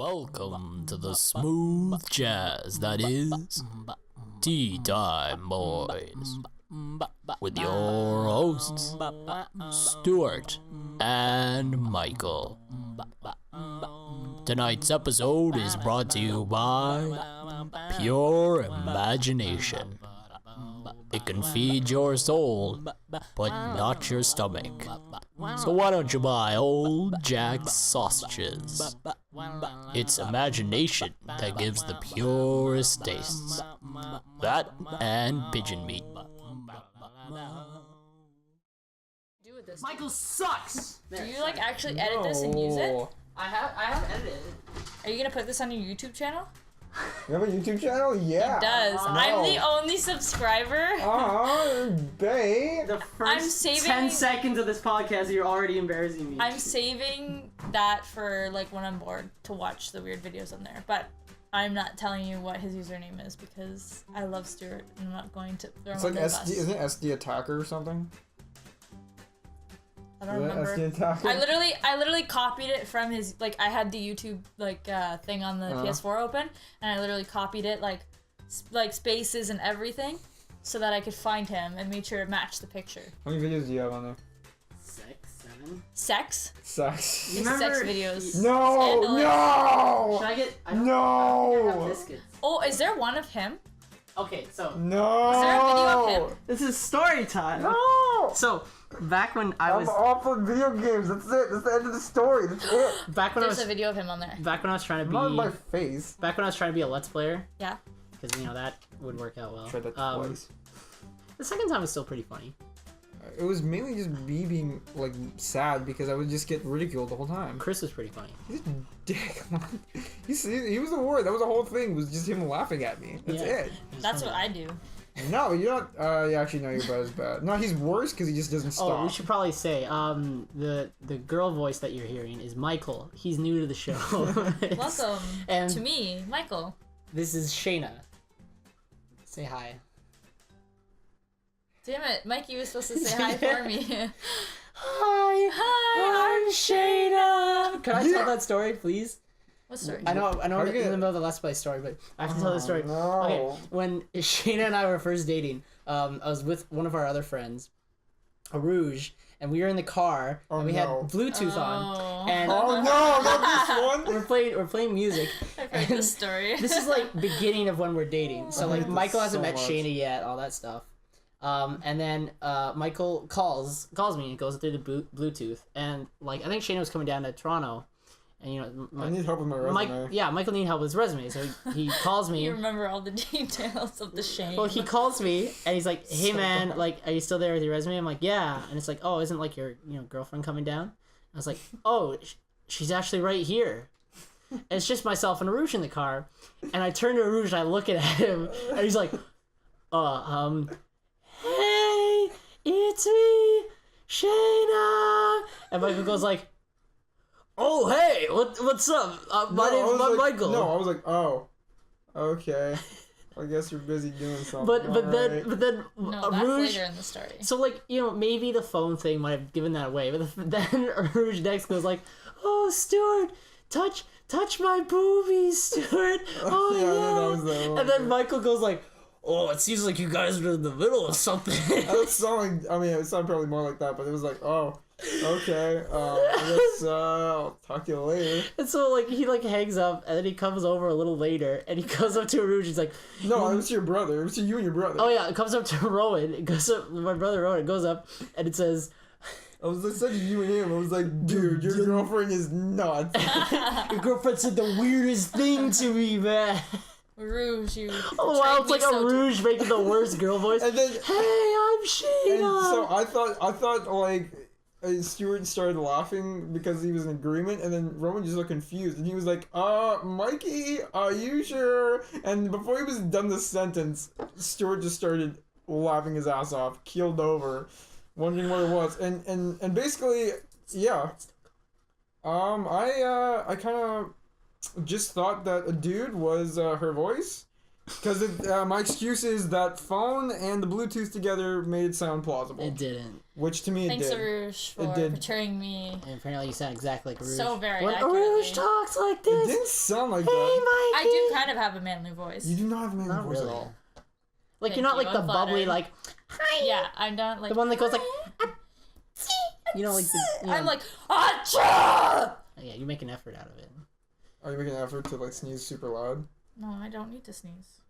Welcome to the smooth jazz that is Tea Time Boys, with your hosts, Stuart and Michael. Tonight's episode is brought to you by Pure Imagination. It can feed your soul, but not your stomach. So why don't you buy Old Jack's sausages? It's imagination that gives the purest tastes. That and pigeon meat. Michael sucks! Do you like actually edit this and use it? I have edited it. Are you gonna put this on your YouTube channel? You have a YouTube channel? Yeah. It does. No. I'm the only subscriber. Babe. The first 10 seconds of this podcast, you're already embarrassing me. I'm saving that for like when I'm bored to watch the weird videos on there. But I'm not telling you what his username is because I love Stuart and I'm not going to throw him It's on like the SD, bus. isn't it SD Attacker or something? I don't remember. SD Attacker? I literally copied it from his, like, I had the YouTube, like, thing on the PS4 open, and I literally copied it, like spaces and everything, so that I could find him and made sure it matched the picture. How many videos do you have on there? 6, 7. Sex? Sex. These sex videos. No! No! Should I get... I No! have biscuits. Oh, is there one of him? Okay, so... No! Is there a video of him? This is story time. No! So, back when I was... I'm awful at video games. That's it. That's the end of the story. That's it. Back when There's a video of him on there. Back when I was trying to be... Not my face. Back when I was trying to be a Let's Player. Yeah. Because, you know, that would work out well. Tried that twice. The second time was still pretty funny. It was mainly just me being, like, sad because I would just get ridiculed the whole time. Chris was pretty funny. He's a dick. he was the word. That was the whole thing. Was just him laughing at me. That's it. That's what I do. No, you're not. Yeah, actually, no, your brother's bad. No, he's worse because he just doesn't stop. Oh, we should probably say, the girl voice that you're hearing is Michael. He's new to the show. Welcome And to me, Michael. this is Shayna. Say hi. Damn it, Mikey was supposed to say hi for me. Hi, I'm Shayna. Can I tell that story, please? What story? I know, I'm in the Okay. middle of the Let's Play story, but I have to tell the story. No. Okay, when Shayna and I were first dating, I was with one of our other friends, Rouge, and we were in the car, and we had Bluetooth on, and Oh no, not this one! we're playing music. I've heard this story. This is like beginning of when we're dating, so I like hate this Michael hasn't so met much. Shayna yet, all that stuff. And then Michael calls me and goes through the Bluetooth, and like I think Shayna was coming down to Toronto, and you know I need help with my resume. Michael needed help with his resume, so he calls me. You remember all the details of the shame. Well, he calls me and he's like, "Hey man, like, are you still there with your resume?" I'm like, "Yeah," and it's like, "Oh, isn't like your girlfriend coming down?" I was like, "Oh, she's actually right here." And it's just myself and Rouge in the car, and I turn to Rouge and I look at him, and he's like, "Hey, it's me, Shayna." And Michael goes like, "Oh, hey, what's up? My name's Michael." No, I was like, oh, okay. I guess you're busy doing something. But then No, that's Rouge. later in the story. So like maybe the phone thing might have given that away, but then Rouge next goes like, "Oh, Stuart, touch my boobies, Stuart. Oh Yeah, yeah." that was that one. And then Michael goes like, "Oh, it seems like you guys are in the middle of something." It sounded like, I mean, it sounded probably more like that, but it was like, oh, okay. I guess I'll talk to you later. And so like he like hangs up, and then he comes over a little later, and he goes up to Rouge. He's like, No, it was to your brother. It was to you and your brother. "Oh yeah," it comes up to Rowan. It goes up, my brother Rowan. It goes up, and it says, I was like, said to you and him. I was like, dude, your girlfriend is nuts. "Your girlfriend said the weirdest thing to me, man." Rouge, you. Oh wow, it's like a so Rouge making the worst girl voice. And then, "Hey, I'm Shayna." and so I thought like Stuart started laughing because he was in agreement, and then Roman just looked confused, and he was like, Mikey, are you sure?" And before he was done the sentence, Stuart just started laughing his ass off, keeled over, wondering what it was, and basically, yeah. I kind of just thought that a dude was her voice, Because my excuse is that phone and the Bluetooth together made it sound plausible. It didn't. Which to me Thanks, it did. Arush, for It did. portraying me And apparently you sound exactly like Arush. so very when accurately. Arush talks like It this, didn't sound like hey, that. Mikey. I do kind of have a manly voice. You do not have a manly Not voice really. at all. Like, Thank you're not you, like the I'm bubbly, flattered. like, hi. Yeah, I'm not like The one that goes like, you know, like the. You know, I'm like, achoo! yeah, you make an effort out of it. Are you making an effort to like sneeze super loud? No, I don't need to sneeze.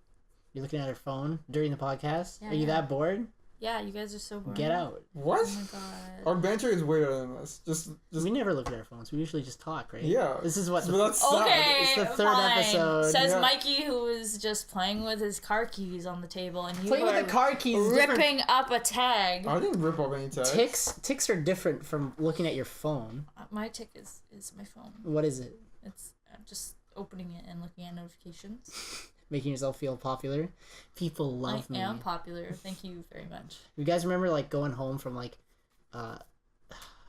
You're looking at her phone during the podcast. Yeah, Are you yeah. that bored? Yeah, you guys are so boring. Get out. What? Oh my god. Our banter is way better than this. Just We never look at our phones. We usually just talk, right? yeah. This is what. But that's sad. Okay, It's the third fine. episode. Says Yeah. Mikey, who was just playing with his car keys on the table, and you Playing with were the car keys is different. ripping up a tag. I didn't rip off any tags. Ticks are different from looking at your phone. My tick is my phone. What is it? It's just opening it and looking at notifications. Making yourself feel popular. People love I me. am popular. Thank you very much. You guys remember like going home from like,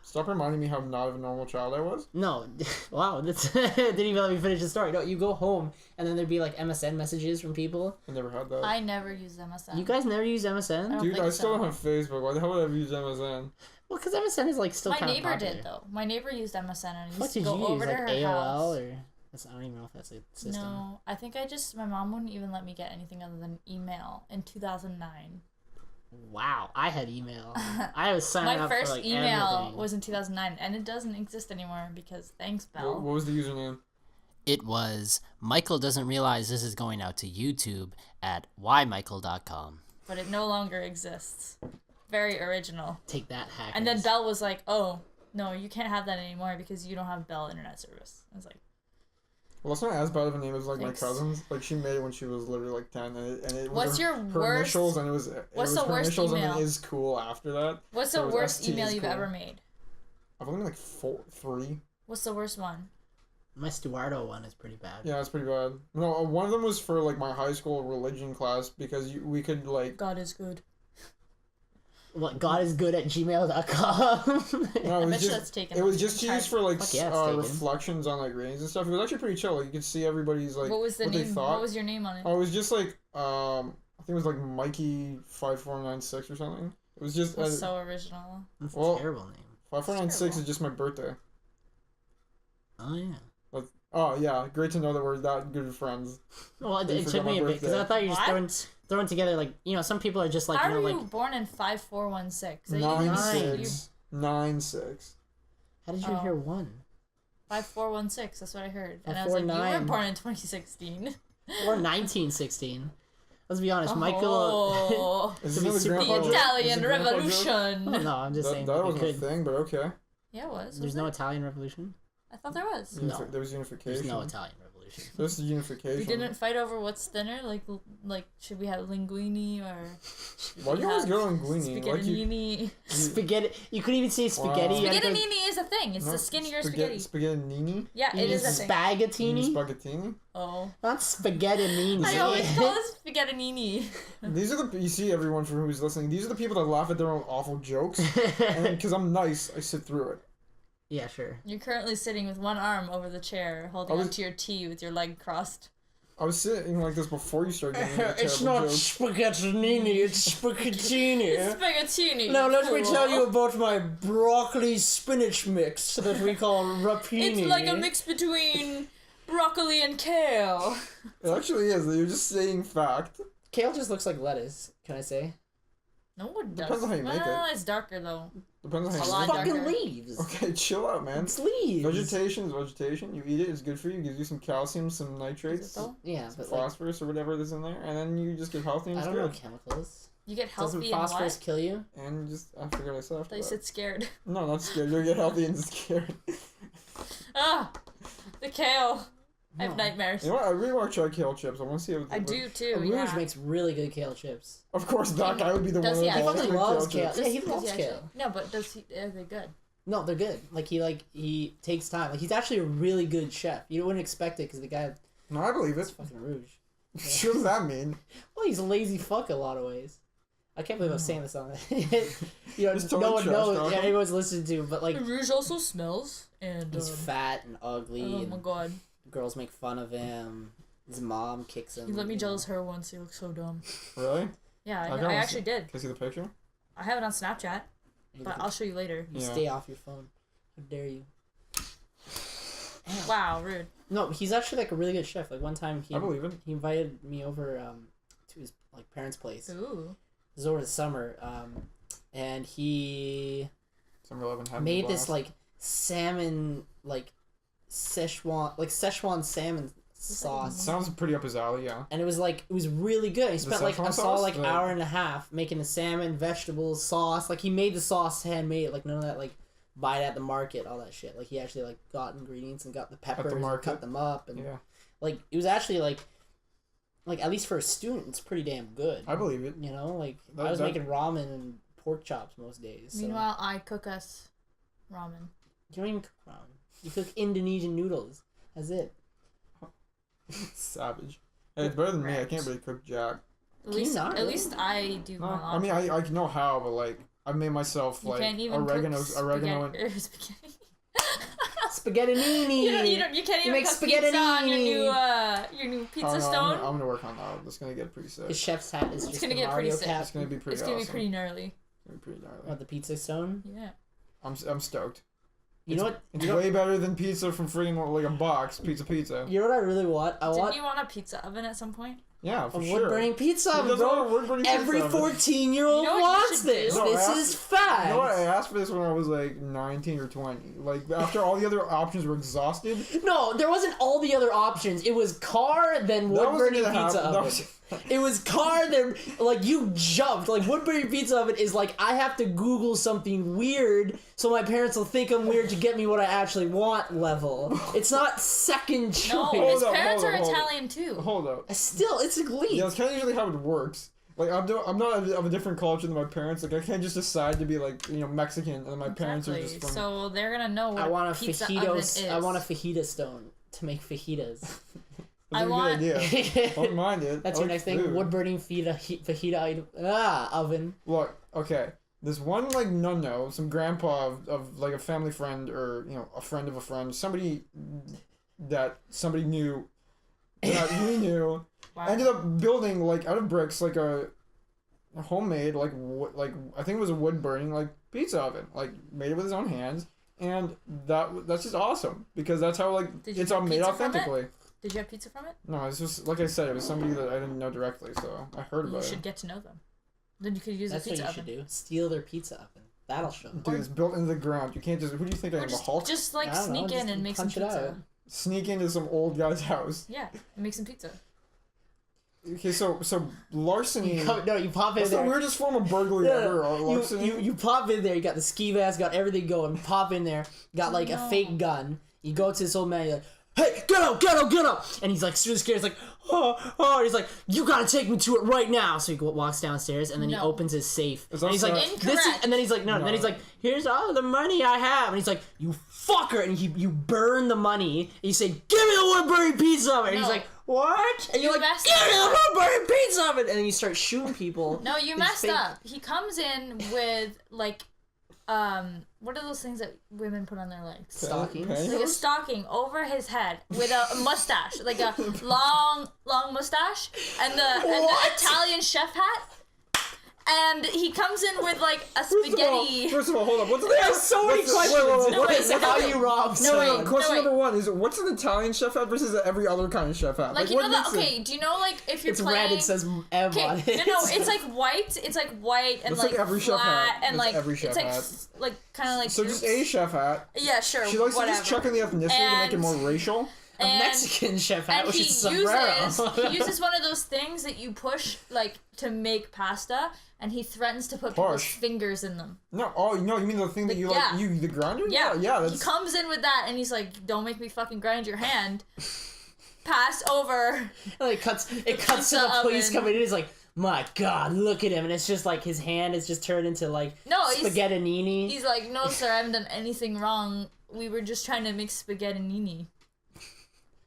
Stop reminding me how not of a normal child I was. no, wow, that's didn't even let me finish the story. No, you go home and then there'd be like MSN messages from people. I never had that. I never use MSN. You guys never use I MSN? don't Dude, think I still so. don't have Facebook. Why the hell would I ever use MSN? Well, because MSN is like still My kind of neighbor popular. did though. My neighbor used MSN and I used What to did go you over use? to Like her AOL house. or I don't even know if that's a system. No, I think my mom wouldn't even let me get anything other than email in 2009. Wow, I had email. I was signing My up first for like email everything. was in 2009, and it doesn't exist anymore because thanks, What Belle. was the username? It was Michael doesn't realize this is going out to YouTube at whymichael.com. But it no longer exists. Very original. Take that, hackers. And then Belle was like, "Oh, no, you can't have that anymore because you don't have Bell internet service." I was like, Well, that's not as bad of a name as like Thanks. my cousin's. Like she made it when she was literally like 10, and it was What's her, your her worst- initials, and it was what's it was the her worst initials email? and then is cool after that. "What's So the it was worst ST email is you've cool. ever made? I've only like 3. What's the worst one?" my Stuardo one is pretty bad. Yeah, it's pretty bad. No, one of them was for like my high school religion class because we could like. God is good. What, God is good at gmail.com? No, it I was bet you just that's taken. it was just to use for like Fuck yeah, it's taken. reflections on like ratings and stuff. It was actually pretty chill. Like you could see everybody's like What was the what they name? thought. What was your name on it? Oh, it was just like I think it was like Mikey 5496 or something. It was just That's so original. That's Well- a terrible name. 5496 is just my birthday. Oh, yeah. Oh yeah, great to know that we're that good friends. Well, You it forgot took me my a bit, because I birthday. thought you were just What? throwing together, like, you know, some people are just like, How you know, are you like, born in 5416? 96. how did you Oh. hear one? 5416, that's what I heard. And I was like, you were 549. born in 2016. Or 1916. Let's be honest, Michael. Oh, Is To this be another super grandpa old. joke? Italian Is it a grandpa joke? Revolution. No, I'm just saying. That it wasn't could. a thing, but okay. Yeah, it was. There's was no it? Italian Revolution? I thought there was. No. There was unification. There's no Italian Revolution. There's the unification. We didn't fight over what's thinner. Like should we have linguine or? Why do you always go on linguine? Like you, Spaghetti. Spaghetti. You couldn't even say spaghetti. Wow. you had to go- Spaghetti is a thing. It's no, the skinnier spaghetti. Spaghetti. Yeah, You it mean is a thing. Spaghettini? Spaghettini. Oh. Not spaghetti. I always call it spaghetti. These are the you see everyone for who's listening. These are the people that laugh at their own awful jokes, and because I'm nice, I sit through it. Yeah, sure. You're currently sitting with one arm over the chair, holding I was- onto your tea with your leg crossed. I was sitting like this before you started getting into It's terrible not jokes. spaghettini, it's spaghettini. Spaghettini. Now let me Cool. tell you about my broccoli spinach mix that we call rapini. It's like a mix between broccoli and kale. It actually is. You're just saying fact. Kale just looks like lettuce, can I say? No one does. Depends on how you make it. It's darker though. Depends on A how lot you make Fucking darker. leaves. it. Okay, chill out, man. It's leaves. Vegetation is vegetation. You eat it. It's good for you. It gives you some calcium, some Is nitrates, it though? Yeah, but like, phosphorus or whatever is in there, and then you just get healthy and I it's don't know good. chemicals. You get Doesn't healthy and phosphorus what? kill you? And just I forgot what I said I after thought you that. said scared. No, not scared. You'll get healthy and scared. Ah, the kale. I have No. nightmares. You know what? I really want to try kale chips. I want to see how. I do too. Rouge Yeah. makes really good kale chips. Of course, that guy would be the Does one he that actually? always He make loves kale kale. chips. Yeah, he Does loves actually- kale. No, but does he? Are they good? No, they're good. Like he takes time. Like he's actually a really good chef. You wouldn't expect it because the guy No, I believe is it. fucking Rouge. What does that mean? Well, he's a lazy fuck a lot of ways. I can't believe I'm saying this on it. You know, Just totally no one trash knows. talking. Yeah, everyone's listening to, but like Rouge also smells, and he's fat and ugly. oh my and god. girls make fun of him. His mom kicks him. He let me jealous her once. He looked so dumb. Really? Yeah, I I actually did. Can I see the picture? I have it on Snapchat, but I'll show you later. You stay off your phone. How dare you? Damn. Wow, rude. No, he's actually like a really good chef. Like one time I believe it. he invited me over to his like parents' place. Ooh. It was over the summer. And he Summer 11 made this like salmon like Szechuan salmon sauce. Sounds pretty up his alley, yeah. And it was really good. He spent like Szechuan I saw sauce? like hour and a half making the salmon, vegetables, sauce. Like he made the sauce handmade, like none of that like buy it at the market, all that shit. Like he actually like got ingredients and got the peppers and cut them up and like it was actually like at least for a student it's pretty damn good. I believe it. You know, like I was making ramen and pork chops most days. So. Meanwhile, I cook us ramen. You don't even cook ramen. You cook Indonesian noodles. That's it. Savage. Hey, it's better than me. I can't really cook jack. At least I do my I mean, I know how, but like I've made myself like oregano and Spaghettinini. You can't even cook pizza on your new pizza stone. I'm gonna work on that. That's gonna get pretty sick. His chef's hat is just gonna get Mario pretty cap. It's gonna be pretty. It's gonna awesome. be pretty gnarly. It's gonna be pretty gnarly. What, the pizza stone? Yeah. I'm stoked. You know what? It's way better than pizza from freaking like a box. Pizza. You know what I really want? Didn't you want a pizza oven at some point? Yeah, for a sure. wood-burning pizza oven, bro. Every 14-year-old You know what you wants should this. do? This is fact. You know what? I asked for this when I was like 19 or 20. Like after all the other options were exhausted. No, there wasn't all the other options. It was car, then wood-burning pizza oven. It was car, then like you jumped. Like wood-burning pizza oven is like I have to Google something weird so my parents will think I'm weird to get me what I actually want level. It's not second choice. No, his parents are Italian too. Hold up. Still, it's elite. Yeah, that's kind of usually how it works. Like I'm not of a different culture than my parents. Like I can't just decide to be like Mexican and then my parents are just from. So they're gonna know what I want a pizza fajito. oven is. I want a fajita stone to make fajitas. That's a good idea. Don't mind it. That's your next thing. Wood burning fajita oven. Look, okay. There's one like no, some grandpa of like a family friend or a friend of a friend, somebody that somebody knew that we knew. Wow. Ended up building like out of bricks like a homemade like I think it was a wood burning like pizza oven, like made it with his own hands, and that's just awesome because that's how like it's all made authentically. Did you have pizza from it? No, it's just like I said, it was somebody that I didn't know directly, so I heard about it. You should get to know them. Then you could use That's a pizza what you oven. should do. Steal their pizza oven. That'll show them. Dude, it's built into the ground. You can't just. Who do you think I am? A Hulk? Just like sneak in and make some pizza. Sneak into some old guy's house. Yeah, and make some pizza. Okay, so larceny. You pop in there. That's the weirdest form of burglary ever. Larceny. You pop in there. You got the ski mask, got everything going. Pop in there. Got like a fake gun. You go to this old man. You're like, hey, get up! And he's like super scared. He's like, oh. He's like, you gotta take me to it right now. So he walks downstairs and then he opens his safe. And he's like, incorrect. And then he's like, no. Then he's like, here's all the money I have. And he's like, you fucker. And you burn the money. And you say, give me the wood burning pizza oven. And he's like, what? And you're like, give me the wood burning pizza oven. And then you start shooting people. No, you messed up. He comes in with like, what are those things that women put on their legs? Stockings. Like a stocking over his head with a mustache, like a long mustache, and the Italian chef hat. And he comes in with like a spaghetti. First of all, hold up. What's There's so many questions. How you rob someone? Question number one is what's an Italian chef hat versus every other kind of chef hat? Like you know that? Okay, do you know like if you're playing? Red, it says M on it. No, it's like white. It's like white and like every chef flat hat. and like every chef it's like hat. like kind of like. So just a chef hat. Yeah, sure. She likes to just chuck in the ethnicity to make it more racial. A Mexican chef hat, which is sombrero. He uses one of those things that you push like to make pasta, and he threatens to put people's fingers in them. No, you mean the thing that you the grinder? Yeah. That's... He comes in with that, and he's like, "Don't make me fucking grind your hand." Pass over. And it cuts to the police coming in. He's like, my God, look at him, and it's just like his hand is just turned into like spaghettinini. He's like, no, sir, I haven't done anything wrong. We were just trying to make spaghettinini.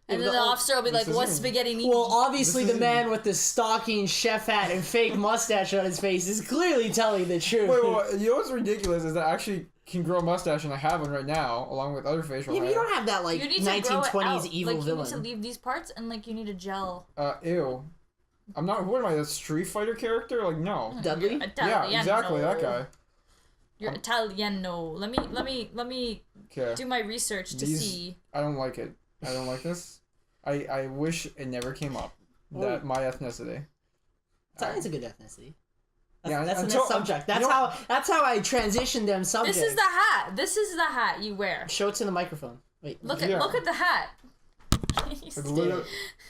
And then the officer will be like, what's spaghettinini? Well, obviously the man with the stocking chef hat and fake mustache on his face is clearly telling the truth. Wait, you know what's ridiculous is that actually can grow a mustache, and I have one right now, along with other facial Yeah, hair. but you don't have that like You need to grow it 1920s out. evil like, villain. You need to leave these parts, and like you need a gel. Ew. I'm not. What am I? A Street Fighter character? Like no. Dudley? You're Yeah, Italiano. exactly that guy. You're Italiano. Let me Okay. do my research to see. I don't like it. I don't like this. I wish it never came up. That my ethnicity. Italian's a good ethnicity. That's, Yeah, that's the until- next subject. That's you know- that's how I transition them subjects. This is the hat. This is the hat you wear. Show it to the microphone. Wait. Look Yeah. at the hat.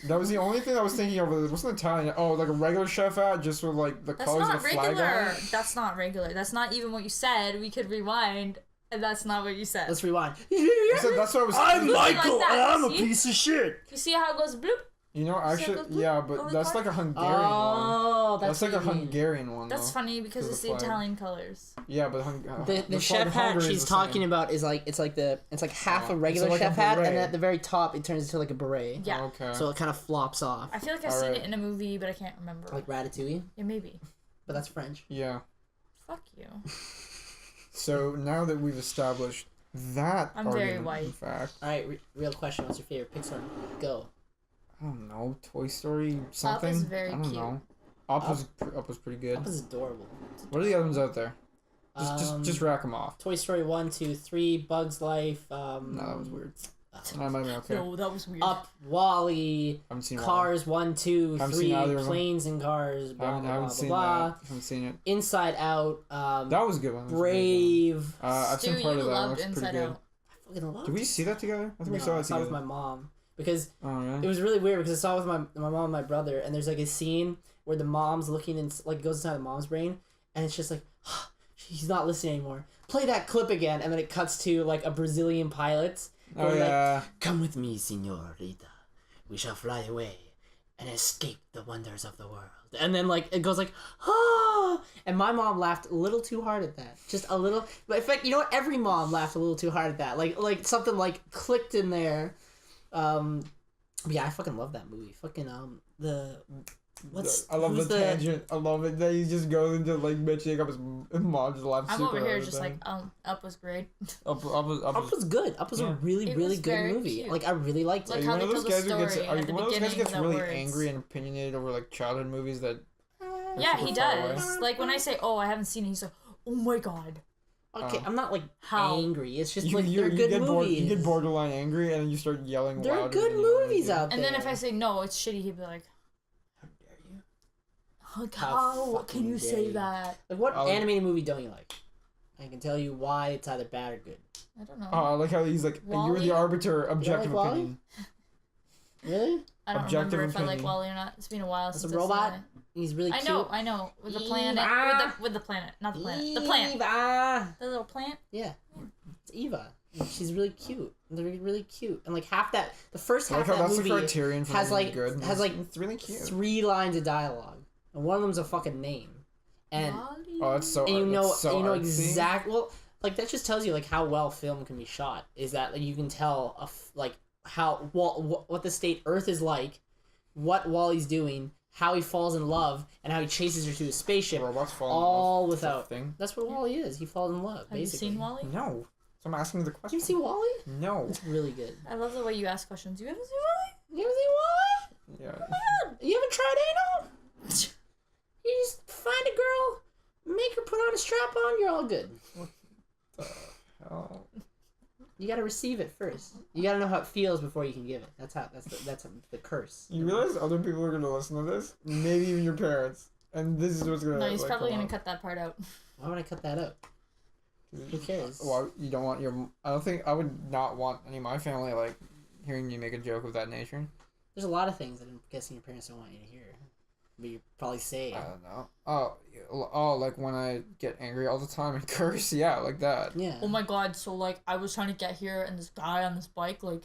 That was the only thing I was thinking of. It wasn't Italian. Oh, like a regular chef hat, just with like the That's colors not of the flag on regular. it. That's not regular. That's not even what you said. We could rewind, and that's not what you said. Let's rewind. That's what I was. I'm like Michael, that, and I'm a see? piece of shit. You see how it goes bloop? You know, actually, Circle- yeah, but Only that's part? like a Hungarian one. Oh, That's like a what you mean. Hungarian one. That's though. funny because Because it's the the flag. Italian colors. Yeah, but The flag chef of hat Hungary is she's the talking same. about is like it's like half a It's regular like a chef hat, and beret. then at the very top it turns into like a beret. Yeah. Okay. So it kind of flops off, I feel like I've All seen right. it in a movie, but I can't remember. like Ratatouille, Yeah, maybe. but that's French. Yeah. Fuck you. So now that we've established that I'm very argument, white. in fact, All right, real question: what's your favorite Pixar? Go. I don't know, Toy Story something. very I don't cute. know. Up was pretty good. Up is adorable. What are the other ones out there? Um, Just rack them off. Toy Story 1, 2, 3, Bugs Life. No, that was weird. That might be okay. No, that was weird. Up, Wally, I haven't seen Cars 1, 2, Haven't 3, seen either of them. Planes and Cars, I blah, haven't, blah, I haven't blah, seen blah, that. I haven't seen it. Inside Out, That was a good one. That was a good one. Brave. I've Stu, seen part you of that. It loved looks pretty Inside good. Out. I fucking loved Did we it. see that together? I think we No, saw I it saw it together. with my mom. Because Oh, yeah? it was really weird because I saw it with my mom and my brother, and there's like a scene where the mom's looking in, like goes inside the mom's brain, and it's just like, he's not listening anymore. Play that clip again, and then it cuts to like a Brazilian pilot. Oh, going, like, yeah. come with me, señorita. We shall fly away and escape the wonders of the world. And then like it goes like, ah, and my mom laughed a little too hard at that. Just a little. But in fact, you know what? Every mom laughed a little too hard at that. Like something like clicked in there. Yeah, I fucking love that movie. Fucking I love who's the tangent. I love it that he just goes into like mentioning up his mom just laughs I'm super over here hard just at like, that. Up was great. Up Up was good. Up was a really, It really was good very movie. cute. Like I really liked Like it. Are you how one they of those told the guys who gets? story Are you at the one of those guys who gets beginning really without words. angry and opinionated over like childhood movies that? are Yeah, super he far away? does. Like when I say, "Oh, I haven't seen it," he's like, "Oh my god." Okay, I'm not like How? angry. It's just You, like you, they're you good get movies. you get borderline angry and then you start yelling There are louder good than you normally movies do. out there. And then if I say no, it's shitty, he'd be like, how dare you? "Like, How how fucking can you dare say you." that?" Like what I'll- animated movie don't you like? I can tell you why it's either bad or good. I don't know. Oh, I like how he's like, you're Wall-E? the arbiter, objective Wall-E? opinion. Really? I don't objective remember if I like opinion. Wally or not. It's been a while It's since a I've seen robot. it. He's really I cute. know. With the planet. Eva. With the planet. Not the planet. The planet. Eva. The little plant. Yeah. It's Eva. And she's really cute. They're really cute. And like half that, the first I half like how of that that's the movie criterion for has being like good. has like it's really cute. 3 lines of dialogue, and one of them's a fucking name, and Wally? Oh, that's so. and you know that's so artsy. exact. Well, like that just tells you like how well film can be shot. Is that like you can tell like how what the state Earth is like, what Wally's doing, how he falls in love, and how he chases her to his spaceship. Robots fall in All love. without. Thing. That's what Wally is. He falls in love. Have you basically. seen Wally? No. So I'm asking you the question. You seen Wally? No. It's really good. I love the way you ask questions. You haven't seen Wally? You ever seen Wally? Yeah. You haven't tried anal? You just find a girl, make her put on a strap on, you're all good. Oh. You gotta receive it first. You gotta know how it feels before you can give it. That's the curse. You realize other people are gonna listen to this? Maybe even your parents. And this is what's gonna. No, he's like, probably come gonna out. cut that part out. Why would I cut that out? Who cares? Well, you don't want your. I don't think I would not want any of my family like hearing you make a joke of that nature. There's a lot of things that I'm guessing your parents don't want you to hear. But you probably say. I don't know. Oh, like when I get angry all the time and curse, yeah, like that. Yeah. Oh my god, so like I was trying to get here and this guy on this bike, like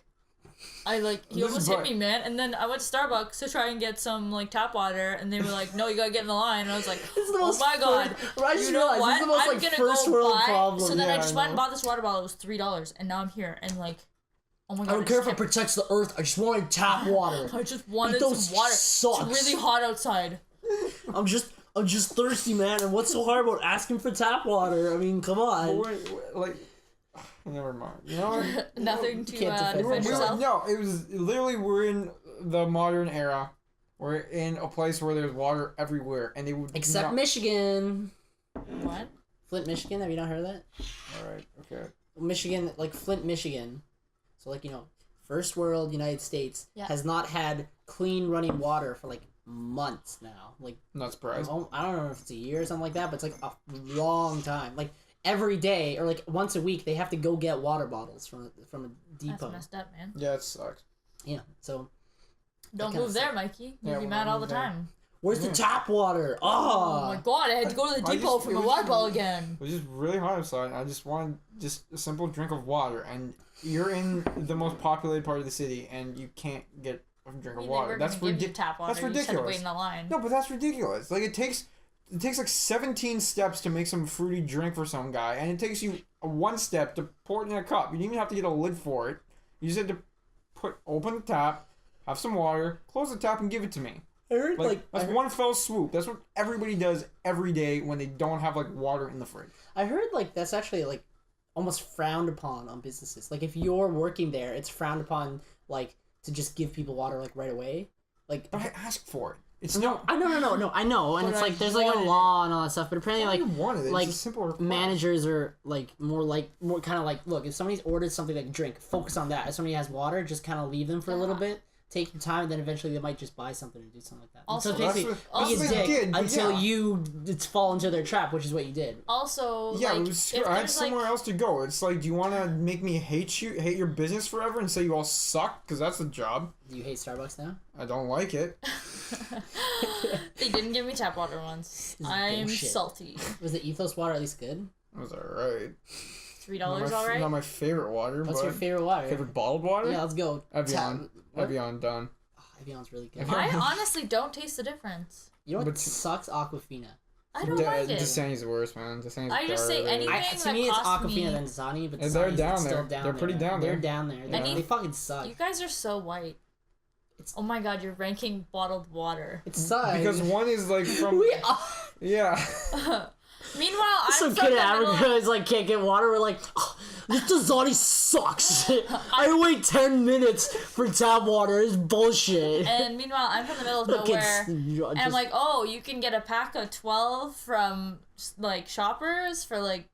he This almost bike- hit me, man, and then I went to Starbucks to try and get some like tap water and they were like, "No, you gotta get in the line." And I was like, This is the "Oh most my god." I just You know realized what? this is the most I'm like gonna first go world buy. problem. So then Yeah, I just I went and know. bought this water bottle. It was $3, and now I'm here and like, oh my god. I don't care if it just protects the earth. I just wanted tap water. I just wanted Those some water. sucks. It's really hot outside. I'm just I'm just thirsty, man. And what's so hard about asking for tap water? I mean, come on. Like, never mind. You know what? Nothing to can't defend defend yourself. No, it was literally we're in the modern era. We're in a place where there's water everywhere, and they would Except Michigan. What? Flint, Michigan. Have you not heard of that? All right. Okay. Michigan, like Flint, Michigan. So like first world United States has not had clean running water for like months now. Like Not surprised. I don't know if it's a year or something like that, but it's like a long time. Like every day or like once a week they have to go get water bottles from a depot. That's messed up, man. Yeah, it sucks. Yeah. So Don't move there, Mikey. You'll Yeah, be we'll mad all the move there. time. where's the tap water? Oh my Oh, god, I had to go to the depot for my water bottle again. It was just really hot outside. I just wanted just a simple drink of water, and you're in the most populated part of the city, and you can't get a drink of water. That's ridiculous. Tap water. That's You just had to ridiculous. wait in the line. No, but that's ridiculous. Like it takes like 17 steps to make some fruity drink for some guy, and it takes you one step to pour it in a cup. You didn't even have to get a lid for it. You just had to open the tap, have some water, close the tap, and give it to me. I heard That's one fell swoop. That's what everybody does every day when they don't have like water in the fridge. I heard like that's actually like almost frowned upon on businesses. Like if you're working there, it's frowned upon like to just give people water like right away. Like But I asked for it. It's no, I know, I know, and But it's I like there's like a wanted law and all that stuff. But apparently, I like wanted it. like It's a simple request. managers are like more kind of like, look, if somebody's ordered something like drink, focus on that. If somebody has water, just kind of leave them for a little bit. Take your time, and then eventually they might just buy something or do something like that. Also, so basically, that's be a what they dick did, but until yeah. it's fall into their trap, which is what you did. Also, Yeah, like, it was, if I had there's, somewhere else to go. It's like, do you want to make me hate your business forever and say you all suck? Because that's the job. Do you hate Starbucks now? I don't like it. They didn't give me tap water once. This is I'm bullshit. salty. Was the Ethos water at least good? It was alright. $3 Not alright? my favorite water, What's but your favorite water? favorite bottled water? Yeah, let's go. Evian. What? Evian, done. Oh, Evian's really good. I honestly don't taste the difference. You know what But- sucks? Aquafina. I don't like it. Dasani's the worst, man. Dasani's I just say garbage. anything- To me, it's cost Aquafina me- than Dasani, but And they're Dasani's down still there. down They're there. pretty down They're there. down there. Yeah. They fucking suck. You guys are so white. It's- Oh my god, you're ranking bottled water. It sucks. Because one is like from... we are. Yeah. Meanwhile, I'm Some from kid the in middle. Africa is like can't get water. We're like, oh, this Dasani sucks. I wait 10 minutes for tap water. It's bullshit. And meanwhile, I'm from the middle of Look, nowhere. it's And I'm like, oh, you can get a pack of 12 from like Shoppers for like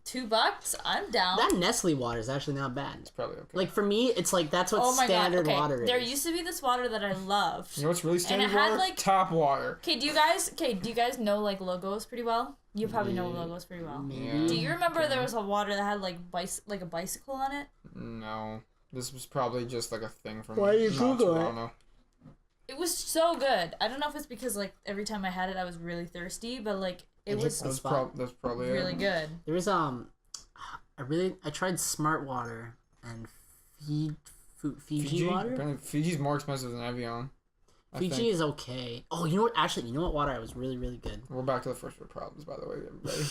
$2. I'm down. that Nestle water is actually not bad. It's probably okay. Like for me, it's like that's what Oh my god. standard Okay, water is. there used to be this water that I loved. You know what's really standard it had, water? like- Tap water. Okay, do you guys know like logos pretty well? You probably know logos pretty well. Maybe. Do you remember there was a water that had like a bicycle on it? No. This was probably just like a thing from Why did you not Google it? Toronto. It was so good. I don't know if it's because like every time I had it I was really thirsty, but like it It was hits the spot. That's probably really it. good. There was I tried Smart Water and Fiji water. Apparently Fiji's more expensive than Evian. I Fiji think. is okay. Oh, you know what? Actually, you know what water I was really really good. We're back to the first world problems, by the way, everybody.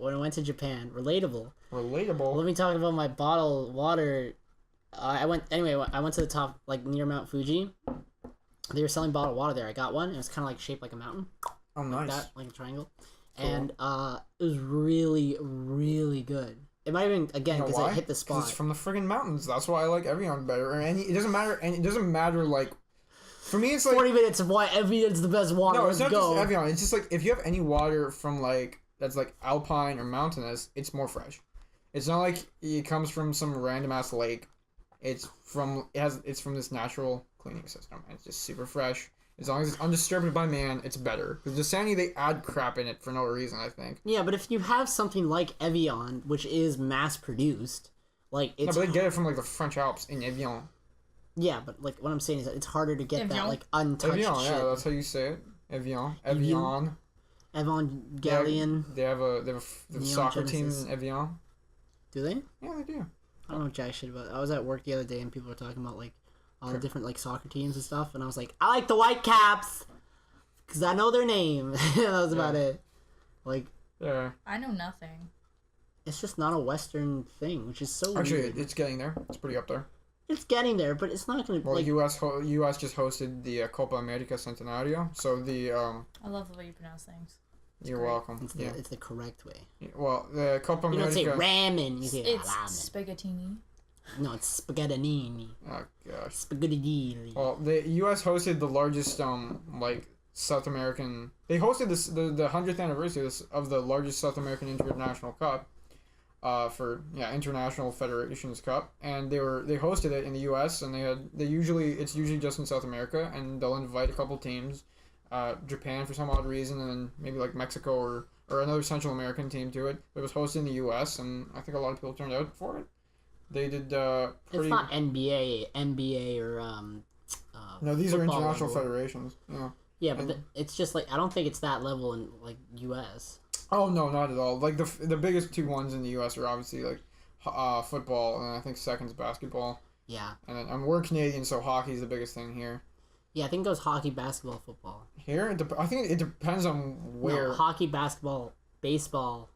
When I went to Japan, relatable. Relatable. Let me talk about my bottled water. I went to the top, like near Mount Fuji. They were selling bottled water there. I got one. It was kind of like shaped like a mountain, Oh, nice. that like a triangle, Cool. and it was really really good. It might have been again You know because why? it hit the 'Cause spot. it's from the friggin' mountains. That's why I like Evian better. Or it doesn't matter. And it doesn't matter. Like, for me, it's like 40 minutes of why Evian's the best water. no, Let's it's not go. just Evian. It's just like if you have any water from like that's like alpine or mountainous, it's more fresh. It's not like it comes from some random ass lake. It's from this natural cleaning system. And it's just super fresh. As long as it's undisturbed by man, it's better. Because Dasani, they add crap in it for no reason, I think. Yeah, but if you have something like Evian, which is mass produced, like No, it's but they get it from like the French Alps in Evian. yeah, but like what I'm saying is that it's harder to get that Evian? like untouched Evian, shit. yeah, that's how you say it. Evian. Evian. Evangelion, They have a Neon soccer Genesis. team in Evian. do they? Yeah, they do. I don't know jack shit about it. I was at work the other day and people were talking about like all the different like soccer teams and stuff, and I was like, I like the Whitecaps because I know their name. That was about it. Like, Yeah. I know nothing. it's just not a Western thing, which is so Actually, weird. it's getting there. It's pretty up there. It's getting there, but it's not gonna Well, like. U.S. just hosted the Copa America Centenario, so the I love the way you pronounce things. You're great. welcome. It's the correct way. Well, the Copa You don't say America. ramen. You say It's ramen. spaghettini. No, it's spaghettinini. Oh gosh. Spaghetti. Well, the U.S. hosted the largest like South American. They hosted the 100th anniversary of the largest South American International Cup. For International Federations Cup, and they hosted it in the U.S. and it's usually just in South America, and they'll invite a couple teams, Japan for some odd reason, and then maybe like Mexico or another Central American team to it. But it was hosted in the U.S. and I think a lot of people turned out for it. They did It's not NBA or No, these are football international level. federations. Yeah. Yeah, but it's just like I don't think it's that level in like U.S. Oh no, not at all. Like the biggest two ones in the U.S. are obviously like football, and I think second's basketball. Yeah. And then we're Canadian, so hockey's the biggest thing here. Yeah, I think it goes hockey, basketball, football. Here, I think it depends on where. No, hockey, basketball, baseball.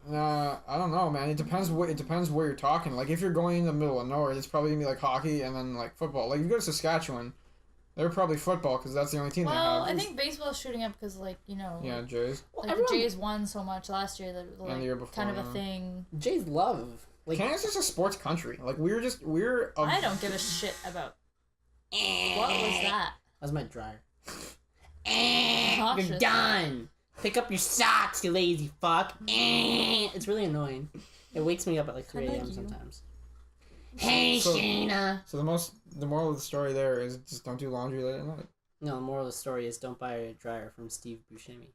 I don't know, man. It depends where you're talking. Like if you're going in the middle of nowhere, it's probably gonna be like hockey and then like football. Like if you go to Saskatchewan, they're probably football because that's the only team Well, they have. I think baseball's shooting up because, like, you know, Yeah, Jays. like the Jays won so much last year that like And the year before, kind of a yeah. thing. Jays love like. Canada's just a sports country. Like we're. I don't give a shit about. What was that? That's my dryer. Cautious. You're done. Pick up your socks, you lazy fuck. It's really annoying. It wakes me up at like 3 I like a.m. you. sometimes. Hey, So- Shayna. So the moral of the story there is just don't do laundry late at night. No, the moral of the story is don't buy a dryer from Steve Buscemi.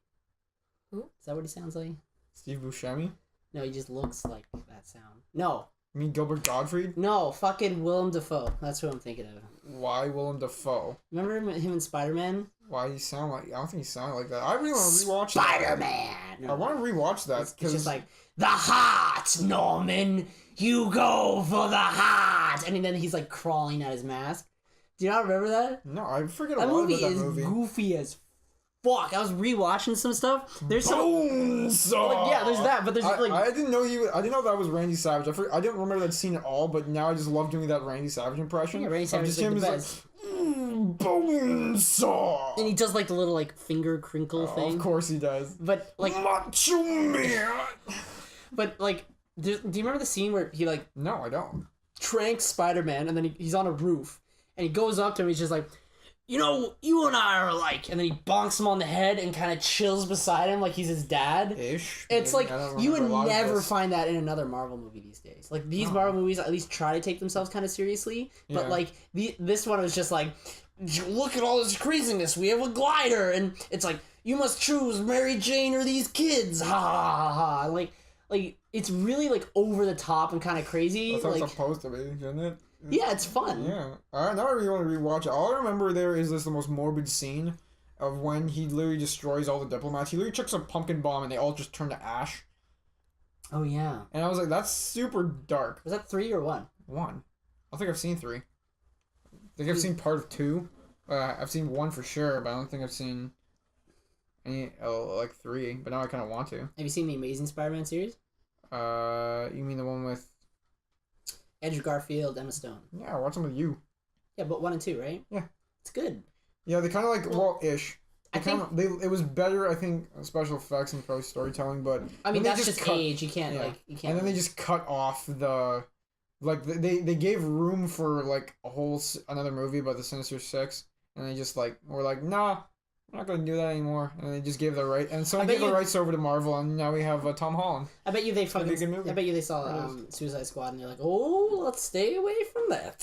Who? Is that what he sounds like? Steve Buscemi? No, he just looks like that sound. No, You mean Gilbert Gottfried? no, fucking Willem Dafoe. That's who I'm thinking of. Why Willem Dafoe? Remember him in Spider-Man? Why he sound like? I don't think he sounded like that. I really want to rewatch that. Spider-Man! I want to rewatch that It's because just like, the heart, Norman! You go for the heart! And then he's like crawling at his mask. Do you not remember that? no, I forget a That lot movie about that is movie. goofy as fuck. I was rewatching some stuff. There's some... Bonesaw! Like, yeah, there's that, but there's like... I didn't know I didn't know that was Randy Savage. I didn't remember that scene at all, but now I just love doing that Randy Savage impression. Yeah, Randy Savage Just is like him the as best. Bonesaw! And he does like the little like finger crinkle thing. Of course he does. But like... Macho Man! But like... Do you remember the scene where he like No, I don't. tranks Spider-Man and then he's on a roof and he goes up to him and he's just like, you know, you and I are alike, and then he bonks him on the head and kind of chills beside him like he's his dad. Ish. It's Maybe. like I don't you remember a lot would of never this. find that in another Marvel movie these days. Like these Marvel movies at least try to take themselves kind of seriously, but Yeah. like this one was just like, look at all this craziness. We have a glider, and it's like you must choose Mary Jane or these kids. Ha ha ha ha. Like it's really like over the top and kind of crazy. That's how Like it's supposed to be, isn't it? yeah, it's fun. Yeah. Alright, now I really want to rewatch it. All I remember there is the most morbid scene of when he literally destroys all the diplomats. He literally chucks a pumpkin bomb and they all just turn to ash. Oh yeah. And I was like, that's super dark. Was that 3 or 1? 1. I think I've seen 3. I think I've seen part of 2. I've seen 1 for sure, but I don't think I've seen any, like 3. But now I kind of want to. Have you seen the Amazing Spider-Man series? You mean the one with... Andrew Garfield, Emma Stone. Yeah, watch them with you. Yeah, but 1 and 2, right? Yeah. It's good. Yeah, they kind of like, well, ish. I think- It was better, I think, special effects and probably storytelling, but... I mean, then they that's just cut- age. You can't yeah. you can't. And then they just cut off the... Like, they gave room for, like, another movie about the Sinister Six, and they just, like, were like, nah, we're not gonna do that anymore, and they just gave the right... And so I they bet gave the you- riends over to Marvel, and now we have Tom Holland. I bet you they It'd be a good movie. I bet you they saw It Suicide Squad and they're like, oh, let's stay away from that,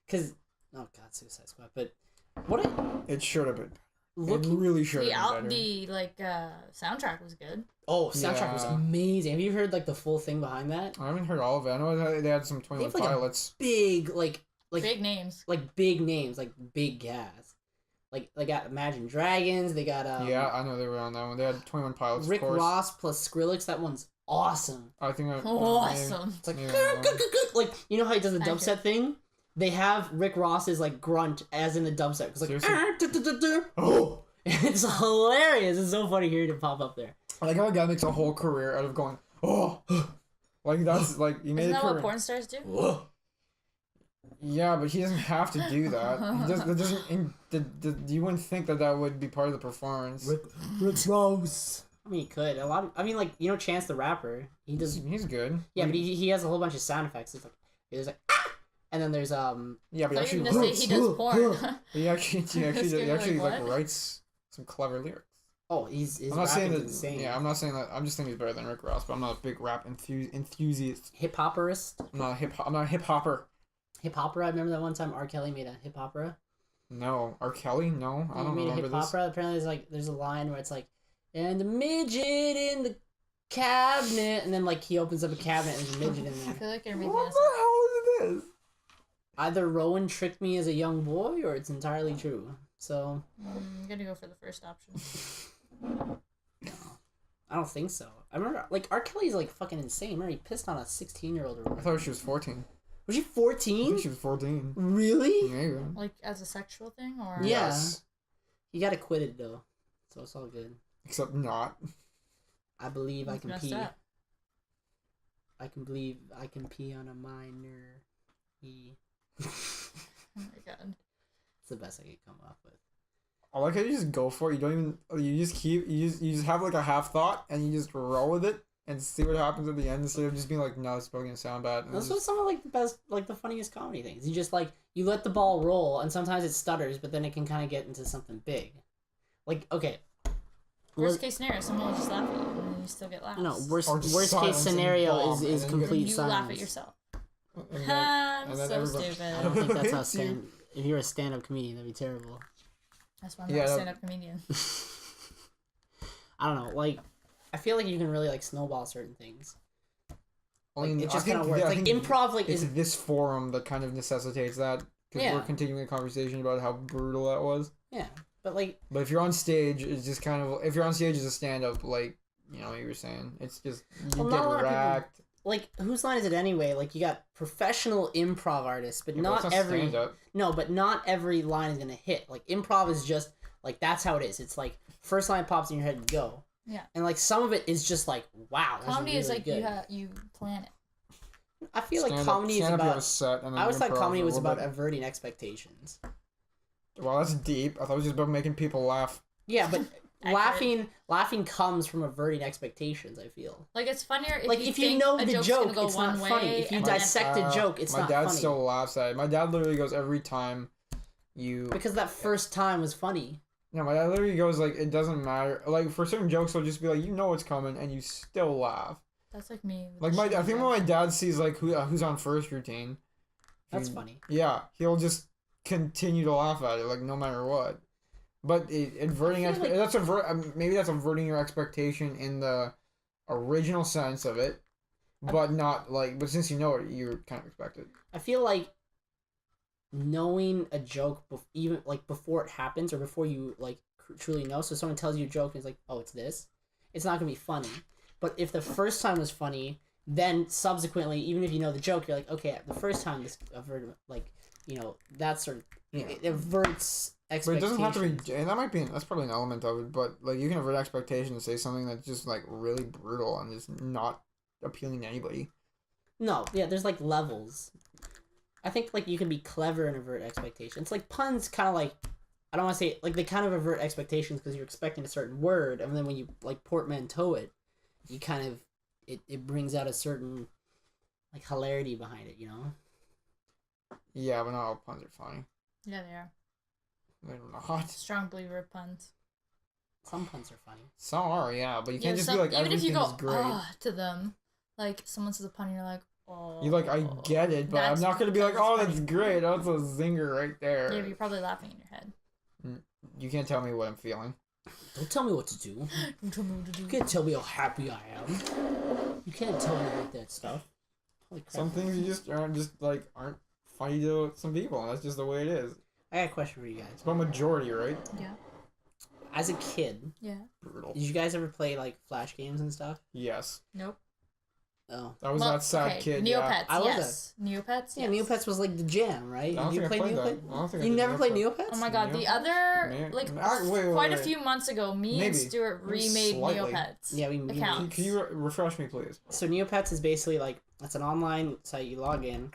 because oh god, Suicide Squad. But what It should have been. It looking really should have been better. The soundtrack was good. soundtrack was Yeah. amazing. Have you heard like the full thing behind that? I haven't heard all of it. I know they had some They 21 have, like, a Pilots. Big like Big names. like big names, like big cast. Like they got Imagine Dragons. They got Yeah, I know they were on that one. They had 21 Pilots, Rick of course. Ross plus Skrillex. That one's awesome. I think Awesome. It's like, Yeah. like you know how he does the Accurate. dubstep thing? They have Rick Ross's like grunt as in the dubstep. It's like, Seriously? Oh! it's hilarious. It's so funny hearing it pop up there. I like how a guy makes a whole career out of going, oh! Like, that's, like, you made Isn't a that career. what porn stars do? Whoa. Yeah, but he doesn't have to do that. That doesn't. You wouldn't think that would be part of the performance. Rick Ross. I mean, he could. I mean, like, you know, Chance the Rapper. He does. He's good. Yeah, but he has a whole bunch of sound effects. It's like there's like, ah! And then there's Yeah, but I actually, thought you were gonna say he does porn. he actually Like, like what? writes some clever lyrics. oh, his I'm not saying rapping's that. insane. Yeah, I'm not saying that. I'm just thinking he's better than Rick Ross, but I'm not a big rap enthusiast. Hip hopperist. I'm not a hip hopper. Hip opera. I remember that one time R. Kelly made a hip opera. No, R. Kelly. No, I He don't made a remember hip this. opera. Apparently, there's a line where it's like, and the midget in the cabinet, and then like he opens up a cabinet and there's a midget in I there. feel like everything What is. the hell is this? Either Rowan tricked me as a young boy, or it's entirely true. So I'm gonna go for the first option. I don't think so. I remember like R. Kelly's like fucking insane. I remember he pissed on a 16-year-old or I whatever. thought she was 14. Was she I 14? think she was 14. Really? Yeah. Like as a sexual thing, or Yeah. Yes. He got acquitted though, so it's all good. Except not. I believe I That's can messed pee. up. I can believe I can pee on a minor. Oh my god. It's the best I could come up with. I like how you just go for it. You don't even. You just have like a half thought and you just roll with it and see what happens at the end instead of just being like, no, it's probably gonna sound bad. And That's just, what some of like the best, like the funniest comedy things. You just like you let the ball roll, and sometimes it stutters, but then it can kind of get into something big. Like okay, Worst case scenario, someone will just laugh at you, and then you still get laughs. no Or just worst case silence and scenario bomb, is and then you complete you silence. laugh at yourself. and I'm and then so everybody- stupid. I don't think that's how It's you. stand. If you're a stand-up comedian, that'd be terrible. That's why I'm Yeah, not a that- stand-up comedian. I don't know. Like, I feel like you can really like snowball certain things. I mean, Like, it just I think- kind of works. yeah, I Like think improv, like it's is this forum that kind of necessitates that because Yeah. we're continuing a conversation about how brutal that was. yeah, but like But if you're on stage, it's just kind of if you're on stage as a stand-up, like you know what you were saying, it's just you Well, not a lot get of people- racked. like whose line is it anyway? Like you got professional improv artists, but Yeah, not it's every stand-up. no, but not every line is gonna hit. Like improv is just like that's how it is. It's like first line pops in your head and go. Yeah. And like some of it is just like wow. that's Comedy is really like good. you plan it. I feel like Stand-up- comedy is stand-up, you have a about. set, and then I always thought improv comedy a was little about bit. averting expectations. Well, that's deep. I thought it was just about making people laugh. Yeah, but Accurate. laughing comes from averting expectations. I feel Like it's funnier if like you if you think know a the joke's joke, gonna go it's one not way, funny. If you and then- dissect a joke, it's my not dad funny. still laughs at it. My dad literally goes every time you. Because that first time was funny. No, my dad literally goes like, it doesn't matter. Like for certain jokes, he'll just be like, you know what's coming, and you still laugh. That's like me. with Like the I shitty think when my joke. dad sees like who's on first routine. That's he- funny. Yeah, he'll just continue to laugh at it like no matter what. But averting I feel like- that's maybe that's averting your expectation in the original sense of it, but not like. But since you know it, you kind of expect it. I feel like knowing a joke even like before it happens or before you like truly know. So someone tells you a joke and it's like, oh, it's this. It's not gonna be funny. But if the first time was funny, then subsequently, even if you know the joke, you're like, okay, the first time this averted, like, you know, that sort of Yeah. it averts But it expectations. doesn't have to be. And that might be. That's probably an element of it. But like you can avert expectation to say something that's just like really brutal and just not appealing to anybody. No, yeah, there's like levels. I think like you can be clever and avert expectations. Like puns, kind of like I don't want to say like they kind of avert expectations because you're expecting a certain word, and then when you like portmanteau it, you kind of it brings out a certain like hilarity behind it. You know. Yeah, but not all puns are funny. Yeah, they are. They're not. Strong believer of puns. Some puns are funny. Some are, yeah, but you can't just some- be like even if everything you go is great. to them, like someone says a pun, and you're like, oh. You're like, I get it, but I'm That's not gonna be like, because oh, it's that's funny. great. That's a zinger right there. Yeah, but you're probably laughing in your head. You can't tell me what I'm feeling. Don't tell me what to do. Don't tell me what to do. You can't tell me how happy I am. You can't tell me about that stuff. Holy crap. Some things you just aren't funny to some people. And that's just the way it is. I got a question for you guys. It's about majority, right? Yeah. As a kid, Yeah. Brutal. did you guys ever play like flash games and stuff? Yes, Nope. Oh. that was Well, that sad okay, kid. Neopets, I was yes. Neopets, Yeah, yes. Neopets was like the jam, right? I don't Did you think I play played that. Neopets? I don't think I You did never played Neopets. Neopets? Oh my god, the Neopets? other, May- like, wait, quite a wait. few months ago, me Maybe. and Stuart remade Slightly. Neopets. Yeah, we Accounts. Can you refresh me, please? So Neopets is basically like it's an online site. You log in,